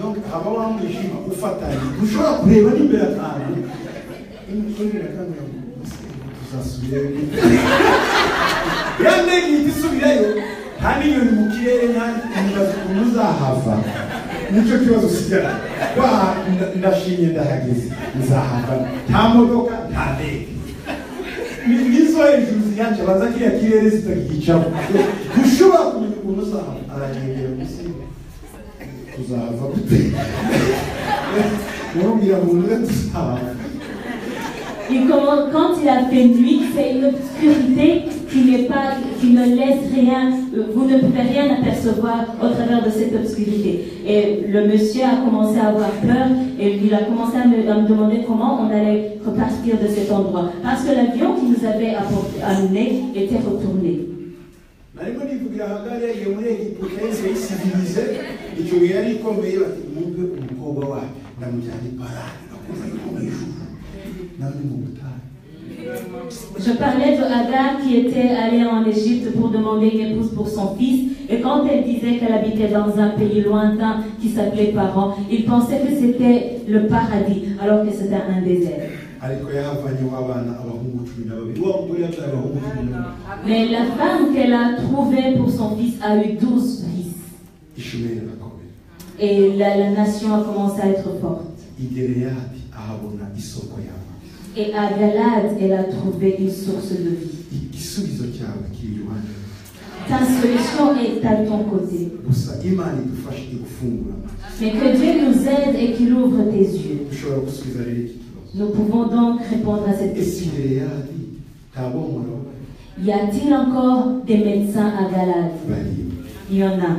Donc, avant de dire au fatal, vous jouez prévenir de la table. Nicyo kibazo sigara kwa ndashimye ndahageze nzahava nta modoka nta ndege nizo hejuru ziyanje baza kiriya kirere zitakicaho ushobora kumenya ukuntu uzahava aragengera gusa uzahava gute murubwira mu nure tuzahava. Quand il a fait nuit, c'est une obscurité qui ne laisse rien, vous ne pouvez rien apercevoir au travers de cette obscurité. Et le monsieur a commencé à avoir peur et il a commencé à me demander comment on allait repartir de cet endroit. Parce que l'avion qui nous avait amené était retourné. Je parlais de Agar qui était allée en Égypte pour demander une épouse pour son fils. Et quand elle disait qu'elle habitait dans un pays lointain qui s'appelait Paran, il pensait que c'était le paradis, alors que c'était un désert. Mais la femme qu'elle a trouvée pour son fils a eu 12 fils. Et la nation a commencé à être forte. Et à Galade, elle a trouvé une source de vie. Ta solution est à ton côté. Mais que Dieu nous aide et qu'il ouvre tes yeux. Nous pouvons donc répondre à cette question. Y a-t-il encore des médecins à Galade? Il y en a.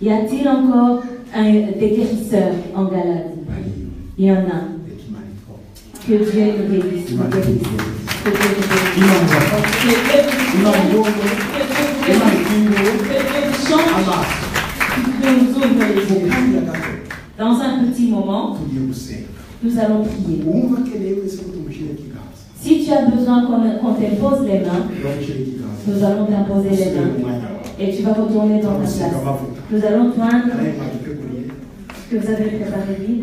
Y a-t-il encore des guérisseurs en Galade? Il y en a. Que Dieu nous guérisse. Que Dieu vous bénisse. Imana ibafashe. Que Dieu vous Imana soutienne. ibongore. Que Dieu vous Imana bénisse. ikingure. Que Dieu vous change. Amaso. Que nous ouvre les Mu yeux. kanya gato Dans un petit moment, tugiye gusenga. nous allons prier. Uwumva akeneye wese ko tumushyire ikiganza. Si tu as besoin qu'on t'impose les mains, Turamushyira ikiganza. nous allons t'imposer les Usubire mu mains. mwanya wawe. Et tu vas retourner dans ta Turamusiga place. amavuta. Nous allons joindre Nawe mwaduteguriye. ce que vous avez préparé lui.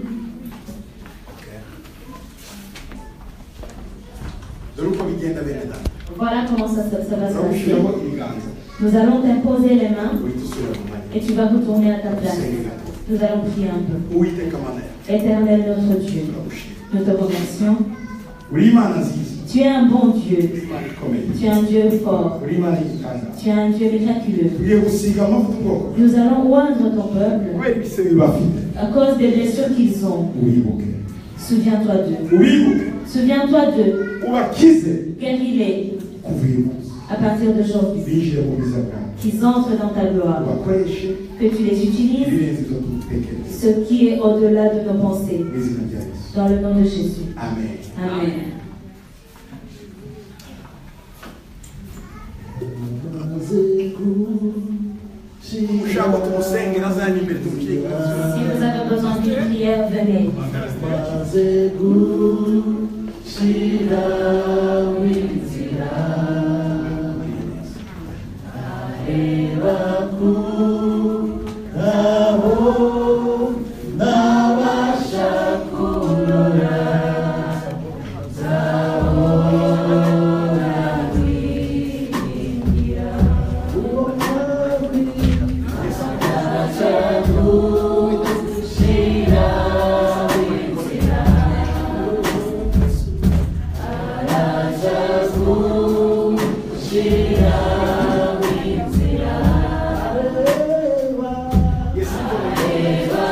Dore uko bigenda bene data. Voilà comment ça va se passer. Turamushyiramo ibiganza. Nous allons t'imposer les mains Uhita usubira mu mwanya et tu vas retourner à ta place. Usenge gato. Nous allons prier un peu. Uwiteka Mana yacu. Éternel notre Dieu, Turagushima. nous te remercions. Uri Imana nziza. Tu es un bon Dieu. Imana ikomeye. Tu es un Dieu fort. Uri Imana y'igitangaza. Tu es un Dieu miraculeux. Tugiye gusiga amavuta ubwoko. Nous allons oindre ton peuple Kubera ibisebe bafite. à cause des blessures qu'ils ont. Ubibuke. Souviens-toi d'eux. Ubibuke. Souviens-toi d'eux. Ubakize. Guéris-les Kuva uyu munsi. à partir d'aujourd'hui. Binjire mu bwiza bwawe. Qu'ils entrent dans ta gloire. Ubakoreshe Que tu les utilises, ibirenze ibyo dutekereza. ce qui est au-delà de nos pensées. Mu izina rya Yesu. Dans le nom de Jésus. Amen. Amen. Ushaka tumusengera azanye imbere tumushyire ikiganza. Si vous avez besoin d'une prière, venez. Yesu ikomeye.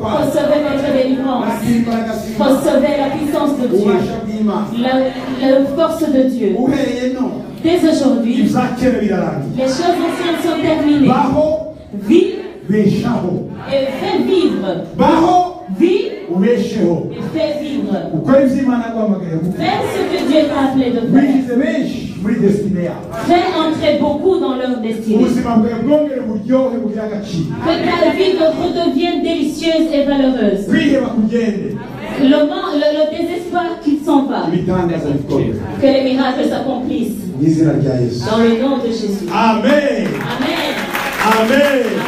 Recevez votre délivrance. Recevez la puissance de Dieu. La force de Dieu. Dès aujourd'hui, les choses anciennes sont terminées. Vive et fais vivre. Vis et fais vivre. Fais ce que Dieu t'a appelé de faire. Fais entrer beaucoup dans leur destinée. Que ta vie redevienne délicieuse et valeureuse. Le désespoir qu'il s'en va. Que les miracles s'accomplissent. Dans le nom de Jésus. Amen. Amen. Amen.